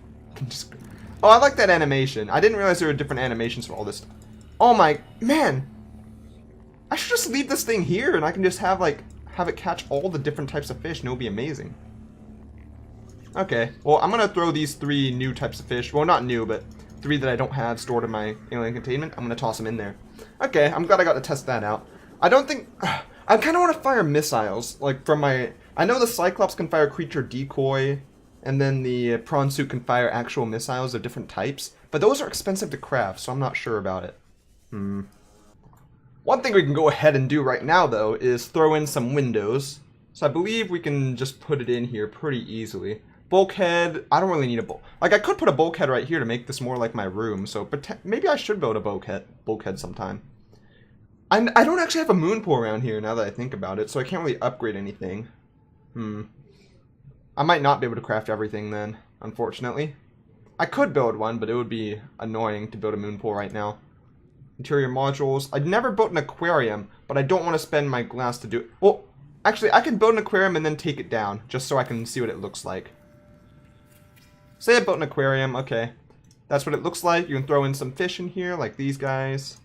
Oh, I like that animation. I didn't realize there were different animations for all this stuff. Oh my... Man! I should just leave this thing here and I can just have, like, have it catch all the different types of fish and it'll be amazing. Okay, well, I'm going to throw these 3 new types of fish. Well, not new, but 3 that I don't have stored in my alien containment. I'm going to toss them in there. Okay, I'm glad I got to test that out. I don't think... I kind of want to fire missiles, like, from my... I know the Cyclops can fire creature decoy, and then the prawn suit can fire actual missiles of different types, but those are expensive to craft, so I'm not sure about it. One thing we can go ahead and do right now, though, is throw in some windows. So I believe we can just put it in here pretty easily. Bulkhead, I don't really need a like, I could put a bulkhead right here to make this more like my room, so maybe I should build a bulkhead sometime. I don't actually have a moon pool around here now that I think about it, so I can't really upgrade anything. I might not be able to craft everything then, unfortunately. I could build one, but it would be annoying to build a moon pool right now. Interior modules. I'd never built an aquarium, but I don't want to spend my glass to do it. Well, actually, I can build an aquarium and then take it down, just so I can see what it looks like. Say I built an aquarium, okay. That's what it looks like. You can throw in some fish in here, like these guys.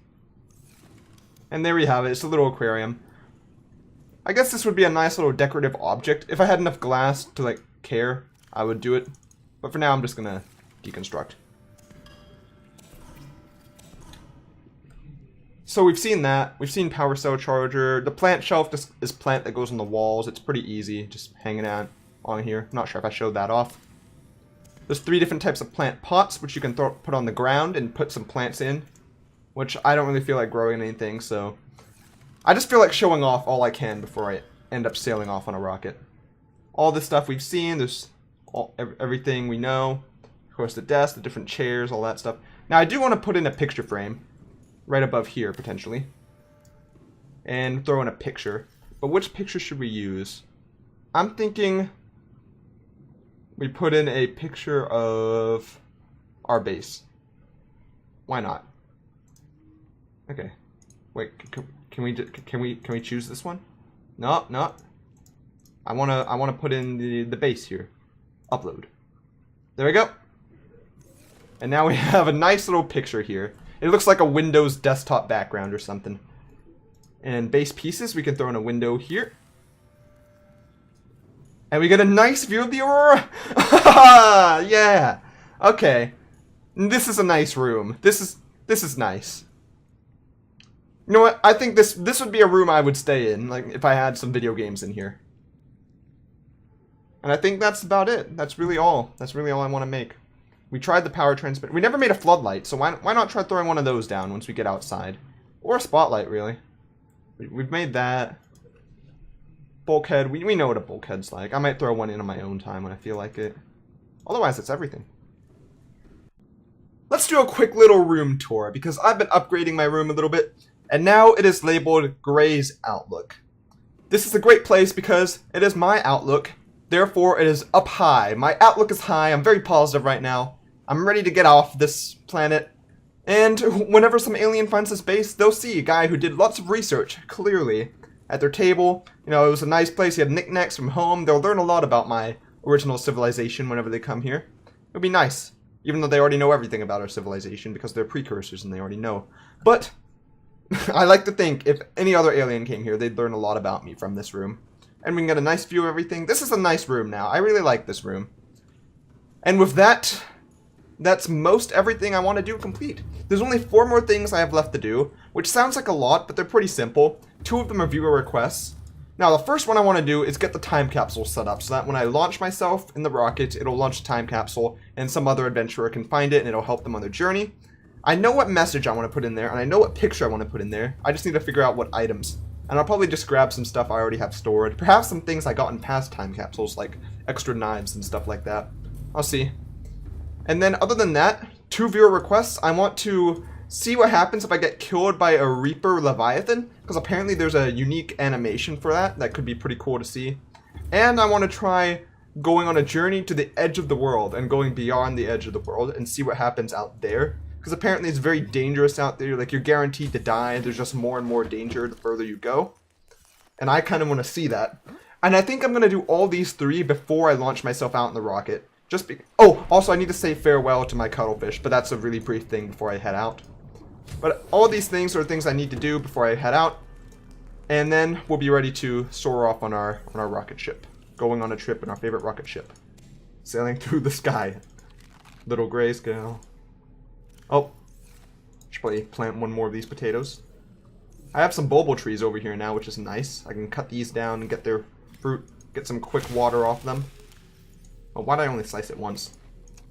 And there we have it, it's a little aquarium. I guess this would be a nice little decorative object. If I had enough glass to, like, care, I would do it. But for now, I'm just gonna deconstruct. So we've seen that. We've seen power cell charger. The plant shelf just is plant that goes on the walls. It's pretty easy, just hanging out on here. Not sure if I showed that off. There's 3 different types of plant pots, which you can put on the ground and put some plants in. Which I don't really feel like growing anything, so... I just feel like showing off all I can before I end up sailing off on a rocket. All this stuff we've seen, there's everything we know. Of course, the desk, the different chairs, all that stuff. Now, I do want to put in a picture frame. Right above here, potentially. And throw in a picture. But which picture should we use? I'm thinking... we put in a picture of our base. Why not? Okay. Wait, can we choose this one? No, no. I wanna put in the base here. Upload. There we go. And now we have a nice little picture here. It looks like a Windows desktop background or something. And base pieces we can throw in a window here. And we get a nice view of the aurora. Yeah. Okay. This is a nice room. This is nice. You know what? I think this would be a room I would stay in, like if I had some video games in here. And I think that's about it. That's really all. That's really all I want to make. We tried the power transmitter. We never made a floodlight, so why not try throwing one of those down once we get outside? Or a spotlight, really. We've made that. Bulkhead. We know what a bulkhead's like. I might throw one in on my own time when I feel like it. Otherwise, it's everything. Let's do a quick little room tour, because I've been upgrading my room a little bit, and now it is labeled Gray's Outlook. This is a great place because it is my outlook, therefore it is up high. My outlook is high, I'm very positive right now. I'm ready to get off this planet. And whenever some alien finds this base, they'll see a guy who did lots of research, clearly, at their table. You know, it was a nice place. He had knickknacks from home. They'll learn a lot about my original civilization whenever they come here. It'll be nice, even though they already know everything about our civilization because they're precursors and they already know. But I like to think if any other alien came here, they'd learn a lot about me from this room. And we can get a nice view of everything. This is a nice room now. I really like this room. And with that, that's most everything I want to do complete. There's only 4 more things I have left to do, which sounds like a lot, but they're pretty simple. 2 of them are viewer requests. Now, the first one I want to do is get the time capsule set up, so that when I launch myself in the rocket, it'll launch the time capsule, and some other adventurer can find it, and it'll help them on their journey. I know what message I want to put in there, and I know what picture I want to put in there. I just need to figure out what items. And I'll probably just grab some stuff I already have stored. Perhaps some things I got in past time capsules, like extra knives and stuff like that. I'll see. And then, other than that, 2 viewer requests. I want to see what happens if I get killed by a Reaper Leviathan, because apparently there's a unique animation for that. That could be pretty cool to see. And I want to try going on a journey to the edge of the world and going beyond the edge of the world and see what happens out there. Because apparently it's very dangerous out there. Like, you're guaranteed to die. There's just more and more danger the further you go. And I kind of want to see that. And I think I'm going to do all these 3 before I launch myself out in the rocket. Oh, also I need to say farewell to my Cuttlefish, but that's a really brief thing before I head out. But all these things are things I need to do before I head out. And then we'll be ready to soar off on our rocket ship. Going on a trip in our favorite rocket ship. Sailing through the sky. Little Grayscale. Oh. Should probably plant 1 more of these potatoes. I have some bulbo trees over here now, which is nice. I can cut these down and get their fruit. Get some quick water off them. Oh, why did I only slice it once?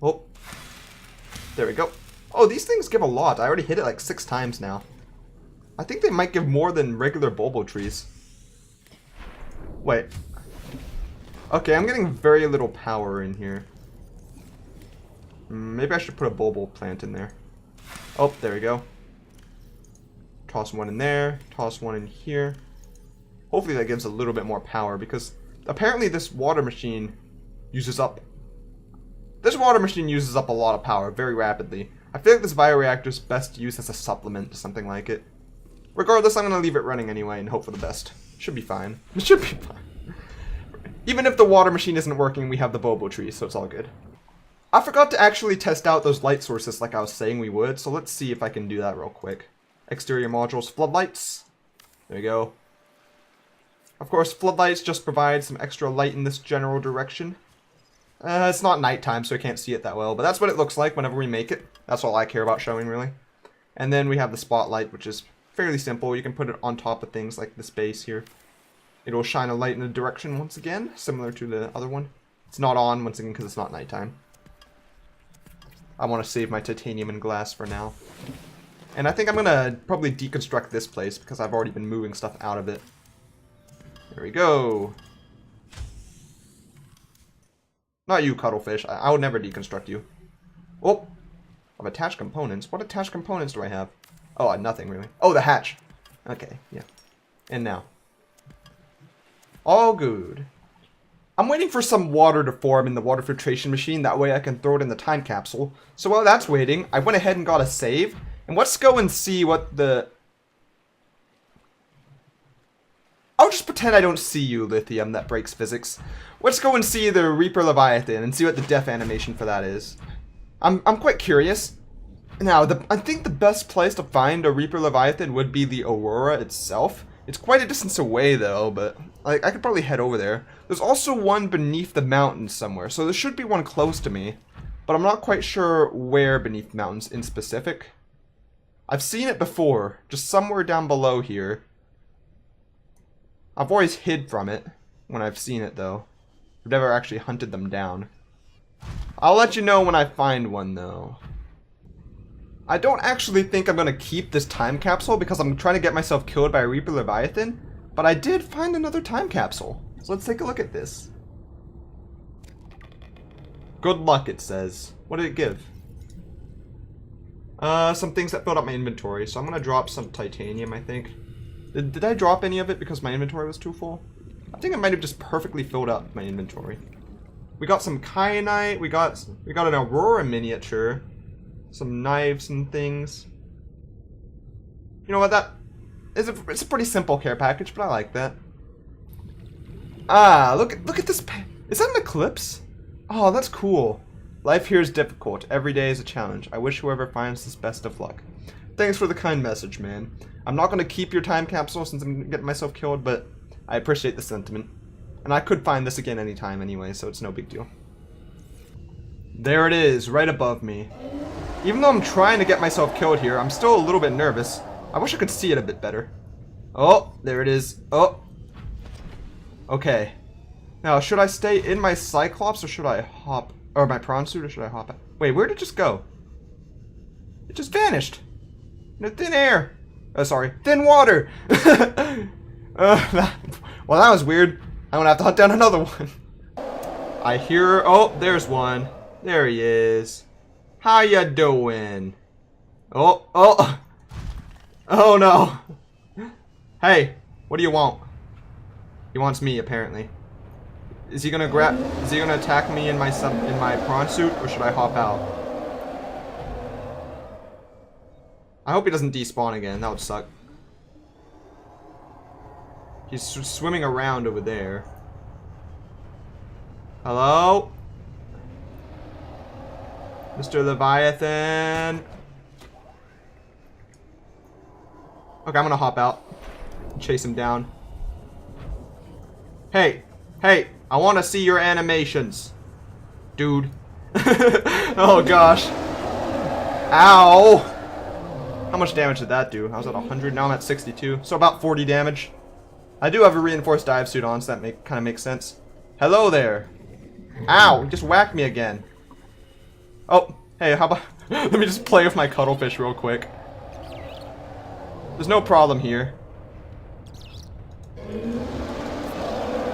Oh. There we go. Oh, these things give a lot. I already hit it like 6 times now. I think they might give more than regular bulbo trees. Wait. Okay, I'm getting very little power in here. Maybe I should put a bulbo plant in there. Oh, there we go. Toss 1 in there. Toss 1 in here. Hopefully that gives a little bit more power, because apparently this water machine uses up a lot of power very rapidly. I feel like this bioreactor is best used as a supplement to something like it. Regardless, I'm going to leave it running anyway and hope for the best. Should be fine. It should be fine. Even if the water machine isn't working, we have the bulbo tree, so it's all good. I forgot to actually test out those light sources like I was saying we would, so let's see if I can do that real quick. Exterior modules, floodlights. There we go. Of course, floodlights just provide some extra light in this general direction. It's not nighttime, so I can't see it that well, but that's what it looks like whenever we make it. That's all I care about showing, really. And then we have the spotlight, which is fairly simple. You can put it on top of things like this base here. It'll shine a light in a direction once again, similar to the other one. It's not on once again because it's not nighttime. I want to save my titanium and glass for now. And I think I'm going to probably deconstruct this place because I've already been moving stuff out of it. There we go. Not you, Cuttlefish. I would never deconstruct you. Oh, I've attached components. What attached components do I have? Oh, nothing really. Oh, the hatch. Okay, yeah. And now. All good. I'm waiting for some water to form in the water filtration machine. That way I can throw it in the time capsule. So while that's waiting, I went ahead and got a save. And let's go and see what the... I'll just pretend I don't see you, Lithium, that breaks physics. Let's go and see the Reaper Leviathan and see what the death animation for that is. I'm quite curious. Now, I think the best place to find a Reaper Leviathan would be the Aurora itself. It's quite a distance away, though, but I could probably head over there. There's also one beneath the mountains somewhere, so there should be one close to me. But I'm not quite sure where beneath the mountains in specific. I've seen it before, just somewhere down below here. I've always hid from it when I've seen it, though. I've never actually hunted them down. I'll let you know when I find one, though. I don't actually think I'm going to keep this time capsule because I'm trying to get myself killed by a Reaper Leviathan. But I did find another time capsule. So let's take a look at this. Good luck, it says. What did it give? Some things that filled up my inventory. So I'm going to drop some titanium, I think. Did I drop any of it because my inventory was too full? I think it might have just perfectly filled up my inventory. We got some kyanite. We got an Aurora miniature. Some knives and things. You know what? It's a pretty simple care package, but I like that. Ah, look at this. Is that an eclipse? Oh, that's cool. Life here is difficult. Every day is a challenge. I wish whoever finds this best of luck. Thanks for the kind message, man. I'm not going to keep your time capsule since I'm getting myself killed, but I appreciate the sentiment. And I could find this again anytime anyway, so it's no big deal. There it is, right above me. Even though I'm trying to get myself killed here, I'm still a little bit nervous. I wish I could see it a bit better. Oh, there it is. Oh. Okay. Now, should I stay in my Cyclops or should I hop... Or my prawn suit, or should I hop out? Wait, where did it just go? It just vanished. Into thin air. Oh, sorry. Thin water. Well, that was weird. I'm gonna have to hunt down another one. I hear... Oh, there's one. There he is. How ya doing? Oh, oh. Oh, no. Hey, what do you want? He wants me, apparently. Is he gonna attack me in my prawn suit, or should I hop out? I hope he doesn't despawn again. That would suck. He's swimming around over there. Hello? Mr. Leviathan. Okay, I'm gonna hop out. Chase him down. Hey! Hey! I want to see your animations. Dude. Oh gosh. Ow! How much damage did that do? I was at 100, now I'm at 62. So about 40 damage. I do have a reinforced dive suit on, so that kind of makes sense. Hello there. Ow! Just whacked me again. Oh, hey, how about... Let me just play with my cuttlefish real quick. There's no problem here.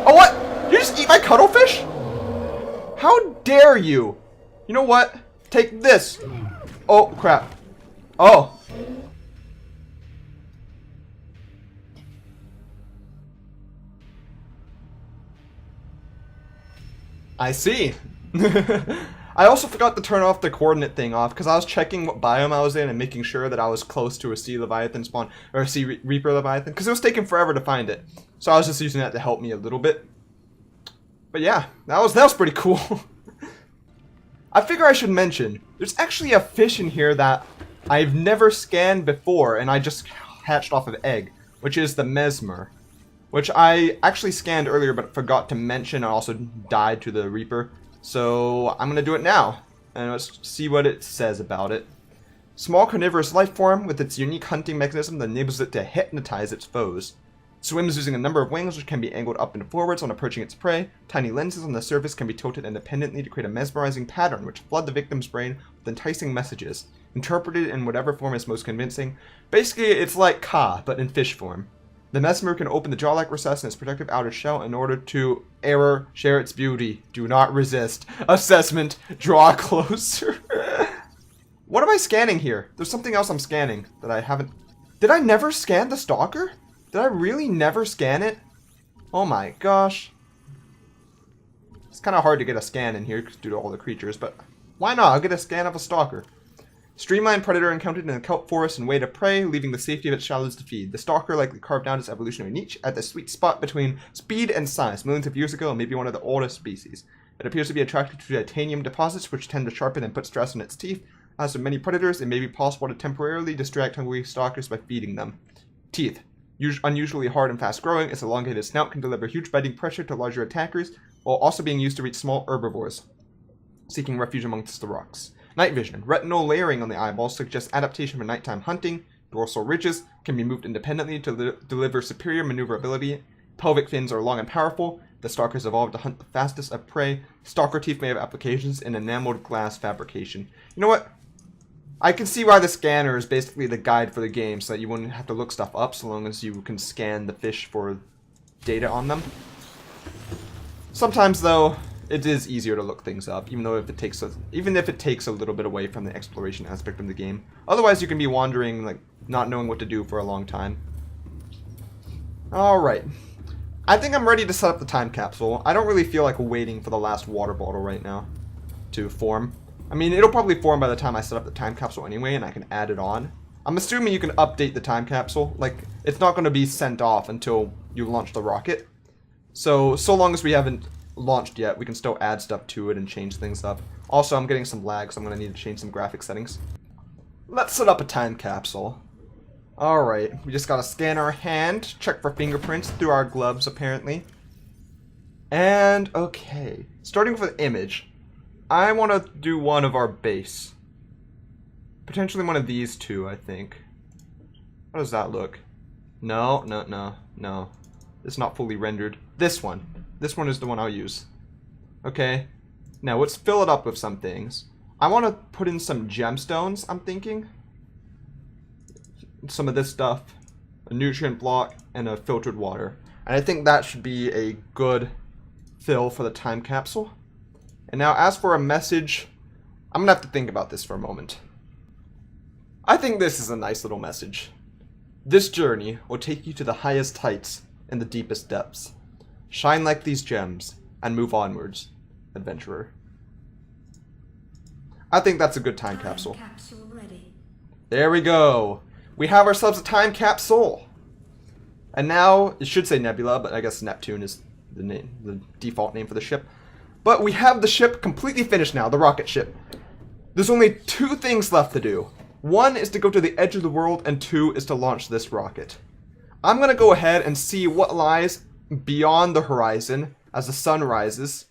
Oh, what? You just eat my cuttlefish? How dare you? You know what? Take this. Oh, crap. Oh. I see. I also forgot to turn off the coordinate thing off because I was checking what biome I was in and making sure that I was close to a sea leviathan spawn or a sea reaper leviathan because it was taking forever to find it. So I was just using that to help me a little bit. But yeah, that was pretty cool. I figure I should mention there's actually a fish in here that I've never scanned before and I just hatched off of egg, which is the Mesmer, which I actually scanned earlier but forgot to mention. I also died to the Reaper. So I'm going to do it now, and let's see what it says about it. Small carnivorous life form with its unique hunting mechanism that enables it to hypnotize its foes. Swims using a number of wings which can be angled up and forwards on approaching its prey. Tiny lenses on the surface can be tilted independently to create a mesmerizing pattern which flood the victim's brain with enticing messages, interpreted in whatever form is most convincing. Basically, it's like Ka, but in fish form. The Mesmer can open the jaw-like recess in its protective outer shell in order to share its beauty. Do not resist. Assessment. Draw closer. What am I scanning here? There's something else I'm scanning that I haven't... Did I never scan the Stalker? Did I really never scan it? Oh my gosh. It's kind of hard to get a scan in here due to all the creatures, but why not? I'll get a scan of a Stalker. Streamlined predator encountered in a kelp forest and way to prey, leaving the safety of its shallows to feed. The Stalker likely carved out its evolutionary niche at the sweet spot between speed and size, millions of years ago, and maybe one of the oldest species. It appears to be attracted to titanium deposits, which tend to sharpen and put stress on its teeth. As with many predators, it may be possible to temporarily distract hungry stalkers by feeding them. Teeth. Unusually hard and fast-growing, its elongated snout can deliver huge biting pressure to larger attackers, while also being used to reach small herbivores, seeking refuge amongst the rocks. Night vision. Retinal layering on the eyeballs suggests adaptation for nighttime hunting. Dorsal ridges can be moved independently to deliver superior maneuverability. Pelvic fins are long and powerful. The stalkers evolved to hunt the fastest of prey. Stalker teeth may have applications in enameled glass fabrication. You know what? I can see why the scanner is basically the guide for the game, so that you wouldn't have to look stuff up so long as you can scan the fish for data on them. Sometimes, though, it is easier to look things up, even if it takes a little bit away from the exploration aspect of the game. Otherwise, you can be wandering, like, not knowing what to do for a long time. Alright. I think I'm ready to set up the time capsule. I don't really feel like waiting for the last water bottle right now to form. I mean, it'll probably form by the time I set up the time capsule anyway, and I can add it on. I'm assuming you can update the time capsule. Like, it's not going to be sent off until you launch the rocket. So long as we haven't launched yet, we can still add stuff to it and change things up. Also, I'm getting some lag, so I'm going to need to change some graphic settings. Let's set up a time capsule. Alright, we just gotta scan our hand, check for fingerprints through our gloves, apparently. And, okay. Starting with an image, I want to do one of our base. Potentially one of these two, I think. How does that look? No. It's not fully rendered. This one. This one is the one I'll use. Okay. Now, let's fill it up with some things. I want to put in some gemstones, I'm thinking. Some of this stuff, a nutrient block, and a filtered water. And I think that should be a good fill for the time capsule. And now as for a message, I'm gonna have to think about this for a moment. I think this is a nice little message. This journey will take you to the highest heights and the deepest depths. Shine like these gems and move onwards, adventurer. I think that's a good time capsule. Capsule ready. There we go. We have ourselves a time capsule. And now, it should say Nebula, but I guess Neptune is the default name for the ship. But we have the ship completely finished now, the rocket ship. There's only two things left to do. One is to go to the edge of the world, and two is to launch this rocket. I'm going to go ahead and see what lies beyond the horizon as the sun rises,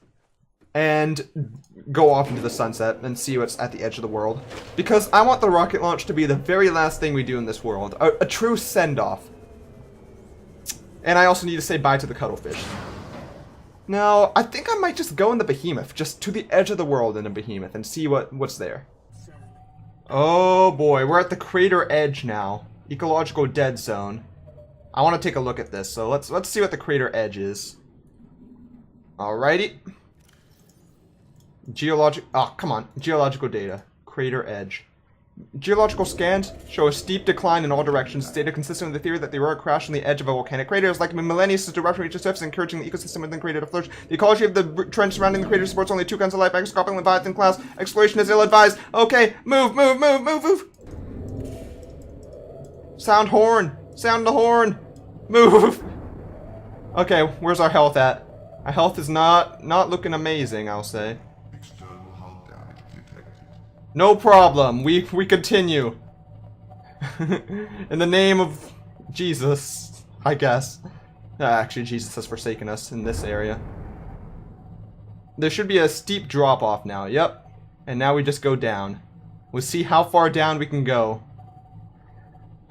and go off into the sunset and see what's at the edge of the world. Because I want the rocket launch to be the very last thing we do in this world. A true send-off. And I also need to say bye to the Cuttlefish. Now, I think I might just go in the Behemoth, just to the edge of the world in a Behemoth, and see what's there. Oh boy, we're at the crater edge now. Ecological dead zone. I want to take a look at this, so let's see what the crater edge is. Alrighty. Geological data. Crater edge. Geological scans show a steep decline in all directions, data consistent with the theory that the aurora crashed on the edge of a volcanic crater is likely millennia since eruption reached the surface, encouraging the ecosystem within the crater to flourish. The ecology of the trench surrounding the crater supports only two kinds of life, microscopic and Leviathan class. Exploration is ill-advised. Okay, move! Sound horn! Sound the horn! Move! Okay, where's our health at? Our health is not looking amazing, I'll say. No problem. We continue. In the name of Jesus, I guess. Actually, Jesus has forsaken us in this area. There should be a steep drop-off now. Yep. And now we just go down. We'll see how far down we can go.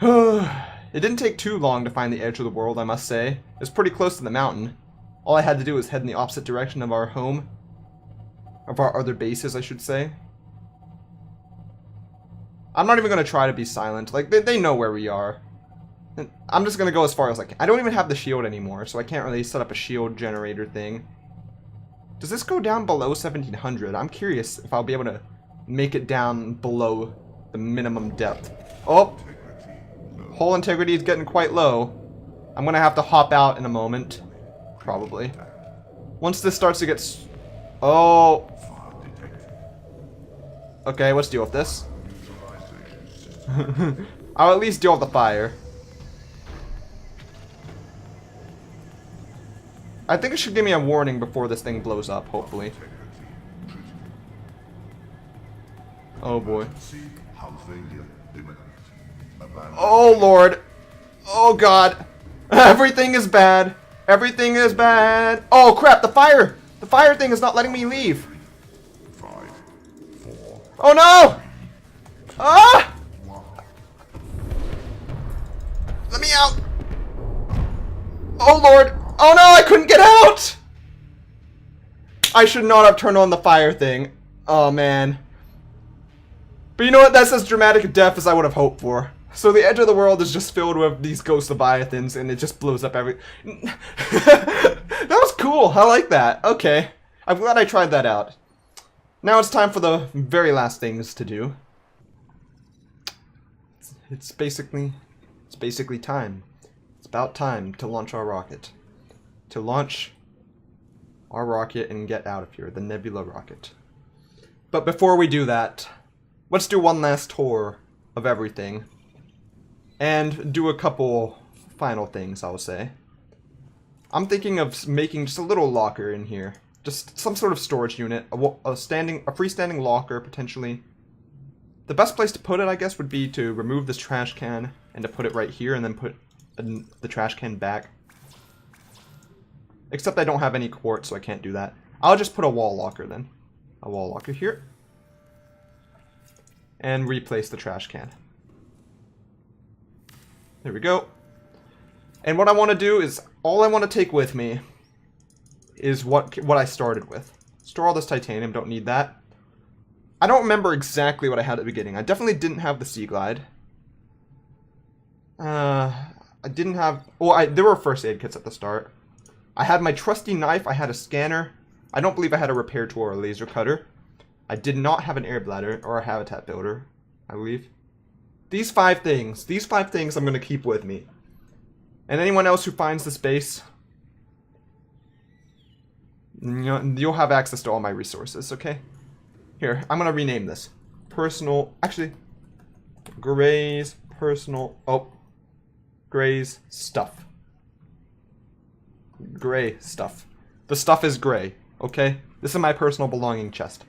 It didn't take too long to find the edge of the world, I must say. It was pretty close to the mountain. All I had to do was head in the opposite direction of our home. Of our other bases, I should say. I'm not even going to try to be silent. Like, they know where we are. And I'm just going to go as far as I can. I don't even have the shield anymore, so I can't really set up a shield generator thing. Does this go down below 1700? I'm curious if I'll be able to make it down below the minimum depth. Oh! Hull integrity is getting quite low. I'm going to have to hop out in a moment. Probably. Once this starts to get... Oh! Okay, let's deal with this. I'll at least deal with the fire. I think it should give me a warning before this thing blows up, hopefully. Oh boy. Oh lord. Oh god. Everything is bad. Everything is bad. Oh crap, the fire! The fire thing is not letting me leave. 5, 4. Oh no! Ah! Let me out! Oh lord! Oh no, I couldn't get out! I should not have turned on the fire thing. Oh man. But you know what? That's as dramatic a death as I would have hoped for. So the edge of the world is just filled with these ghost Leviathans and it just blows up every... That was cool. I like that. Okay. I'm glad I tried that out. Now it's time for the very last things to do. It's basically time. It's about time to launch our rocket. to launch our rocket and get out of here, the Nebula rocket. But before we do that, let's do one last tour of everything and do a couple final things, I'll say. I'm thinking of making just a little locker in here. Just some sort of storage unit, a freestanding locker, potentially. The best place to put it, I guess, would be to remove this trash can and to put it right here and then put the trash can back. Except I don't have any quartz, so I can't do that. I'll just put a wall locker then. A wall locker here. And replace the trash can. There we go. And what I want to do is, all I want to take with me is what I started with. Store all this titanium, don't need that. I don't remember exactly what I had at the beginning. I definitely didn't have the Sea Glide. I didn't have... Well, there were first aid kits at the start. I had my trusty knife, I had a scanner. I don't believe I had a repair tool or a laser cutter. I did not have an air bladder or a habitat builder, I believe. These 5 things I'm going to keep with me. And anyone else who finds this base, you'll have access to all my resources, okay? Here, I'm going to rename this. Personal, actually, Gray's personal, Gray's stuff. Gray stuff. The stuff is gray, okay? This is my personal belonging chest.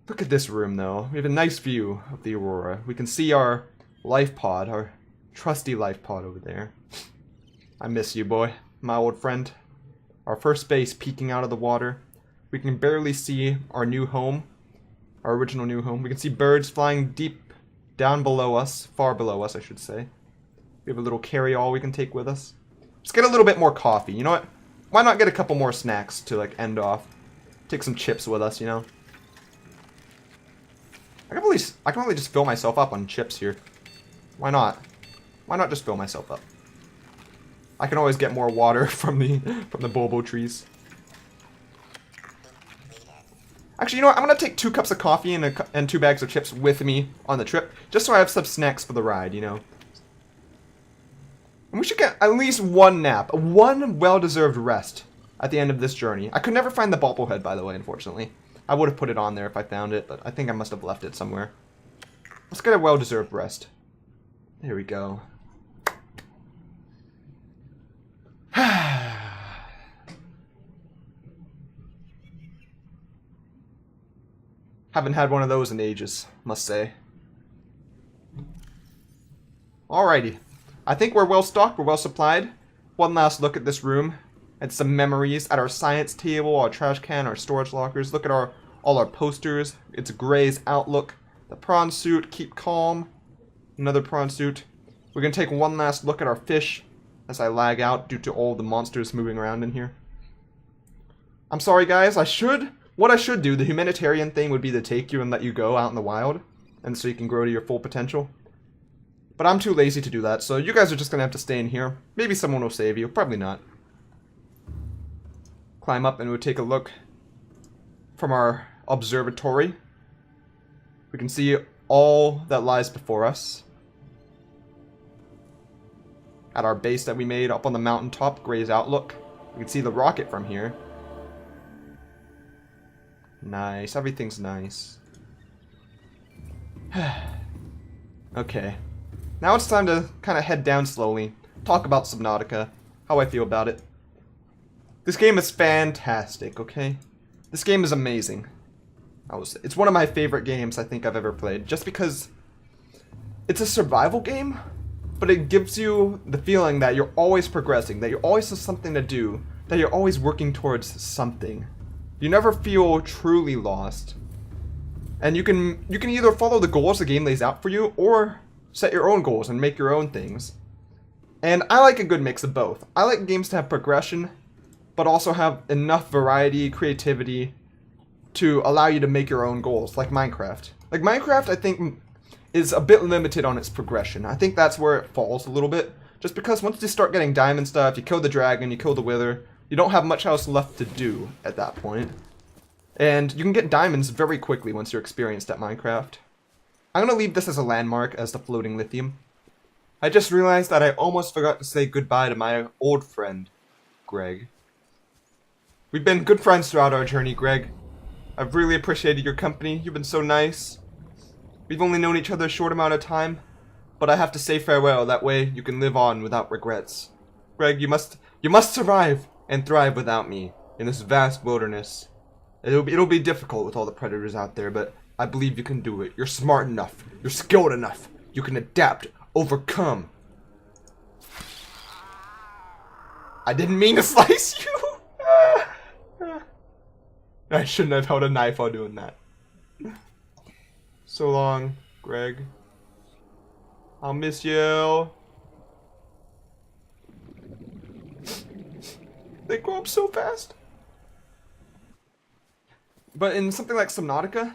Look at this room, though. We have a nice view of the aurora. We can see our life pod, our trusty life pod over there. I miss you, boy, my old friend. Our first base peeking out of the water. We can barely see our new home, our original new home. We can see birds flying deep down below us, far below us, I should say. We have a little carry-all we can take with us. Let's get a little bit more coffee. You know what? Why not get a couple more snacks to, like, end off? Take some chips with us, you know? I can probably just fill myself up on chips here. Why not? Why not just fill myself up? I can always get more water from the bobo trees. Actually, you know what? I'm gonna take 2 cups of coffee and 2 bags of chips with me on the trip, just so I have some snacks for the ride, you know. And we should get at least 1 nap, 1 well-deserved rest at the end of this journey. I could never find the bobblehead, by the way, unfortunately. I would have put it on there if I found it, but I think I must have left it somewhere. Let's get a well-deserved rest. There we go. Haven't had one of those in ages, must say. Alrighty. I think we're well stocked, we're well supplied. One last look at this room. And some memories at our science table, our trash can, our storage lockers. Look at all our posters. It's Gray's outlook. The prawn suit, keep calm. Another prawn suit. We're going to take one last look at our fish as I lag out due to all the monsters moving around in here. I'm sorry guys, what I should do, the humanitarian thing would be to take you and let you go out in the wild. And so you can grow to your full potential. But I'm too lazy to do that, so you guys are just going to have to stay in here. Maybe someone will save you, probably not. Climb up and we'll take a look from our observatory. We can see all that lies before us. At our base that we made up on the mountaintop, Gray's outlook. We can see the rocket from here. Nice, everything's nice. Okay. Now it's time to kind of head down slowly, talk about Subnautica, how I feel about it. This game is fantastic, okay? This game is amazing. It's one of my favorite games I think I've ever played, just because it's a survival game, but it gives you the feeling that you're always progressing, that you always have something to do, that you're always working towards something. You never feel truly lost. And you can either follow the goals the game lays out for you, or set your own goals and make your own things. And I like a good mix of both. I like games to have progression, but also have enough variety, creativity, to allow you to make your own goals, like Minecraft. Like Minecraft, I think, is a bit limited on its progression. I think that's where it falls a little bit. Just because once you start getting diamond stuff, you kill the dragon, you kill the wither, you don't have much else left to do at that point. And you can get diamonds very quickly once you're experienced at Minecraft. I'm going to leave this as a landmark, as the floating lithium. I just realized that I almost forgot to say goodbye to my old friend, Greg. We've been good friends throughout our journey, Greg. I've really appreciated your company. You've been so nice. We've only known each other a short amount of time, but I have to say farewell. That way you can live on without regrets. Greg, you must survive and thrive without me in this vast wilderness. It'll be difficult with all the predators out there, but I believe you can do it. You're smart enough. You're skilled enough. You can adapt, overcome. I didn't mean to slice you. I shouldn't have held a knife while doing that. So long, Greg. I'll miss you. They grow up so fast. But in something like Subnautica,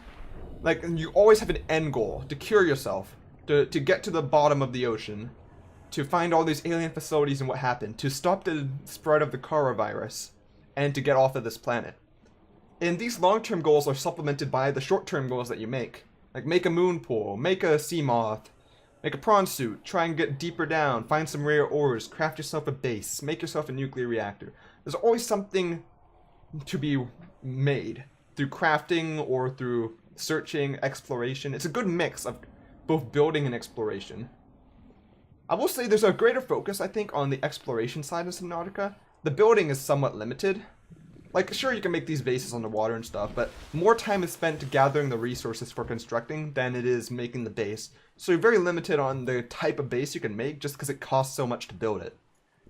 like, you always have an end goal to cure yourself, to get to the bottom of the ocean, to find all these alien facilities and what happened, to stop the spread of the coronavirus, and to get off of this planet. And these long-term goals are supplemented by the short-term goals that you make. Like, make a moon pool, make a sea moth, make a prawn suit, try and get deeper down, find some rare ores, craft yourself a base, make yourself a nuclear reactor. There's always something to be made through crafting or through searching, exploration. It's a good mix of both building and exploration. I will say there's a greater focus, I think, on the exploration side of Subnautica. The building is somewhat limited. Like, sure, you can make these bases on the water and stuff, but more time is spent gathering the resources for constructing than it is making the base. So you're very limited on the type of base you can make just because it costs so much to build it.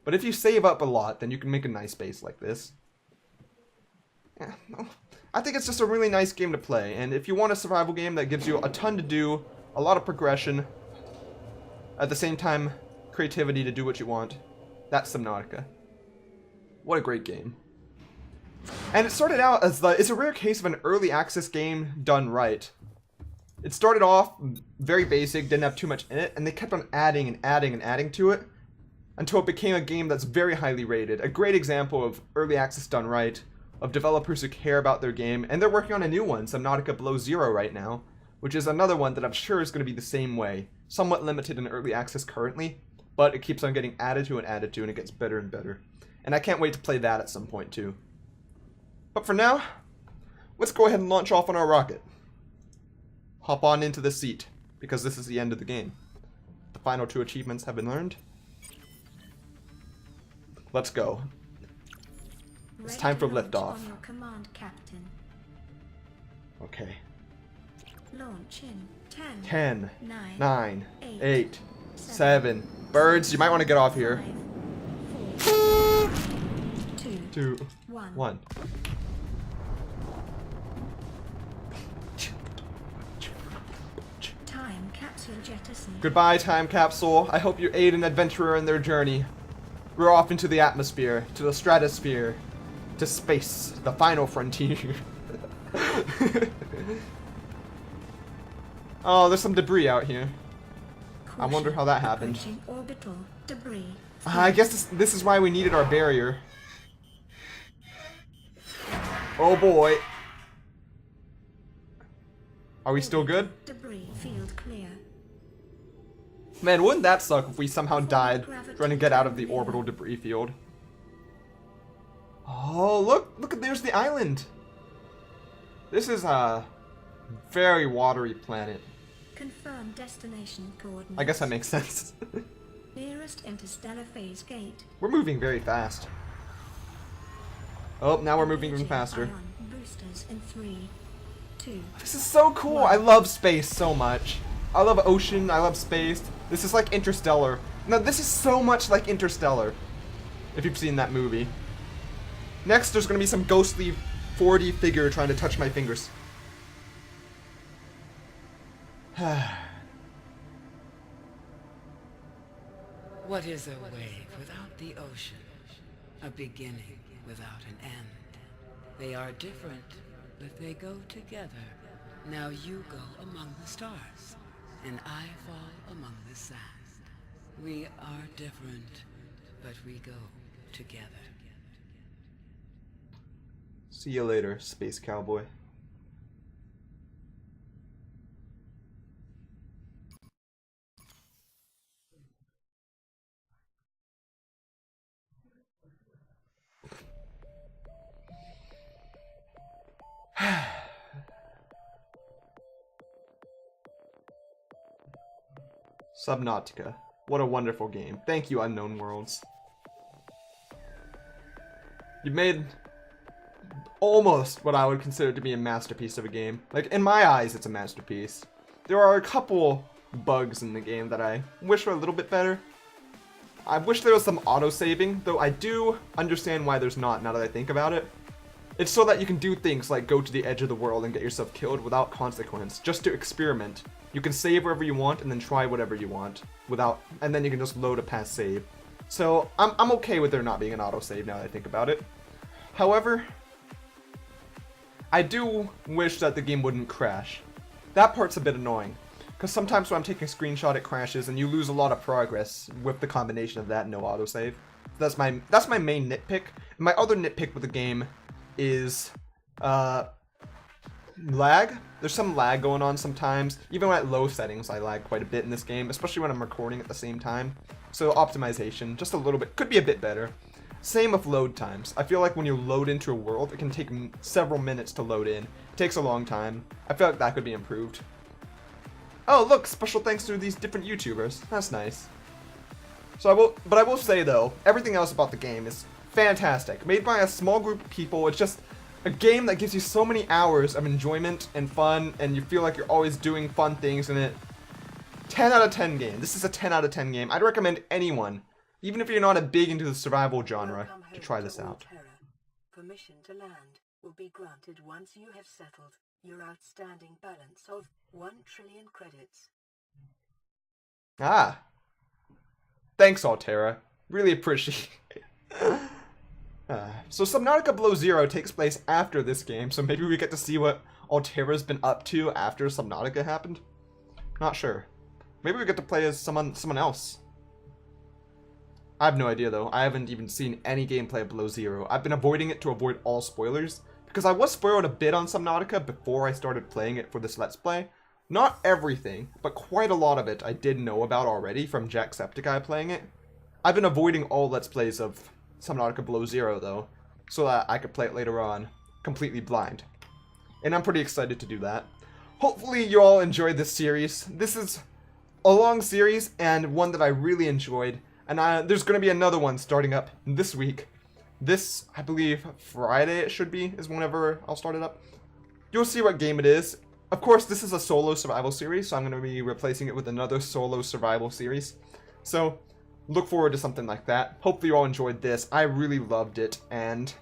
But if you save up a lot, then you can make a nice base like this. Yeah, no. I think it's just a really nice game to play, and if you want a survival game that gives you a ton to do, a lot of progression, at the same time, creativity to do what you want, that's Subnautica. What a great game. And it started out as it's a rare case of an early access game done right. It started off very basic, didn't have too much in it, and they kept on adding and adding and adding to it until it became a game that's very highly rated. A great example of early access done right, of developers who care about their game, and they're working on a new one, Subnautica Below Zero right now, which is another one that I'm sure is going to be the same way. Somewhat limited in early access currently, but it keeps on getting added to, and it gets better and better. And I can't wait to play that at some point too. But for now, let's go ahead and launch off on our rocket. Hop on into the seat, because this is the end of the game. The final 2 achievements have been earned. Let's go. It's time for liftoff. On your command, Captain. Okay. Launch in 10, 10, 9, 9, 8, 7. Birds, you might want to get off here. 5, 4, 2, 1. 1. Time capsule jettison. Goodbye, time capsule. I hope you aid an adventurer in their journey. We're off into the atmosphere, to the stratosphere, to space, the final frontier. Oh, there's some debris out here. I wonder how that happened. Orbital debris. I guess this is why we needed our barrier. Oh boy. Are we still good? Debris field clear. Man, wouldn't that suck if we somehow died trying to get out of the orbital debris field? Oh, look, there's the island. This is a very watery planet. Confirm destination coordinates. I guess that makes sense. Nearest interstellar phase gate. We're moving very fast. Oh, now we're moving even faster. Ion boosters in 3, 2. This is so cool. I love space so much. I love ocean. I love space. This is like Interstellar. No, this is so much like Interstellar. If you've seen that movie. Next, there's going to be some ghostly 4D figure trying to touch my fingers. What is a wave without the ocean? A beginning without an end. They are different, but they go together. Now you go among the stars, and I fall among the sand. We are different, but we go together. See you later, space cowboy. Subnautica. What a wonderful game. Thank you, Unknown Worlds. You made almost what I would consider to be a masterpiece of a game. Like, in my eyes, it's a masterpiece. There are a couple bugs in the game that I wish were a little bit better. I wish there was some auto-saving, though I do understand why there's not now that I think about it. It's so that you can do things like go to the edge of the world and get yourself killed without consequence, just to experiment. You can save wherever you want and then try whatever you want without, and then you can just load a past save. So I'm okay with there not being an autosave now that I think about it. However, I do wish that the game wouldn't crash. That part's a bit annoying, because sometimes when I'm taking a screenshot it crashes and you lose a lot of progress with the combination of that and no autosave. That's my main nitpick. My other nitpick with the game is lag. There's some lag going on sometimes. Even at low settings I lag quite a bit in this game, especially when I'm recording at the same time. So optimization, just a little bit, could be a bit better. Same with load times. I feel like when you load into a world, it can take several minutes to load in. It takes a long time. I feel like that could be improved. Oh look, special thanks to these different YouTubers. That's nice. So I will say though, everything else about the game is fantastic. Made by a small group of people. It's just a game that gives you so many hours of enjoyment and fun, and you feel like you're always doing fun things in it. 10 out of 10 game. This is a 10 out of 10 game. I'd recommend anyone, even if you're not a big into the survival genre, to try this out. Permission to land will be granted once you have settled your outstanding balance of 1 trillion credits. Ah. Thanks, Altera. Really appreciate it. So Subnautica Below Zero takes place after this game, so maybe we get to see what Altera's been up to after Subnautica happened? Not sure. Maybe we get to play as someone else. I have no idea though. I haven't even seen any gameplay of Below Zero. I've been avoiding it to avoid all spoilers, because I was spoiled a bit on Subnautica before I started playing it for this Let's Play. Not everything, but quite a lot of it I did know about already from Jacksepticeye playing it. I've been avoiding all Let's Plays of Subnautica Below Zero though, so that I could play it later on, completely blind. And I'm pretty excited to do that. Hopefully you all enjoyed this series. This is a long series, and one that I really enjoyed. And there's going to be another one starting up this week. This, I believe, Friday it should be, is whenever I'll start it up. You'll see what game it is. Of course, this is a solo survival series, so I'm going to be replacing it with another solo survival series. So, look forward to something like that. Hopefully you all enjoyed this. I really loved it, and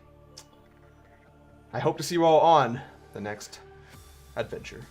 I hope to see you all on the next adventure.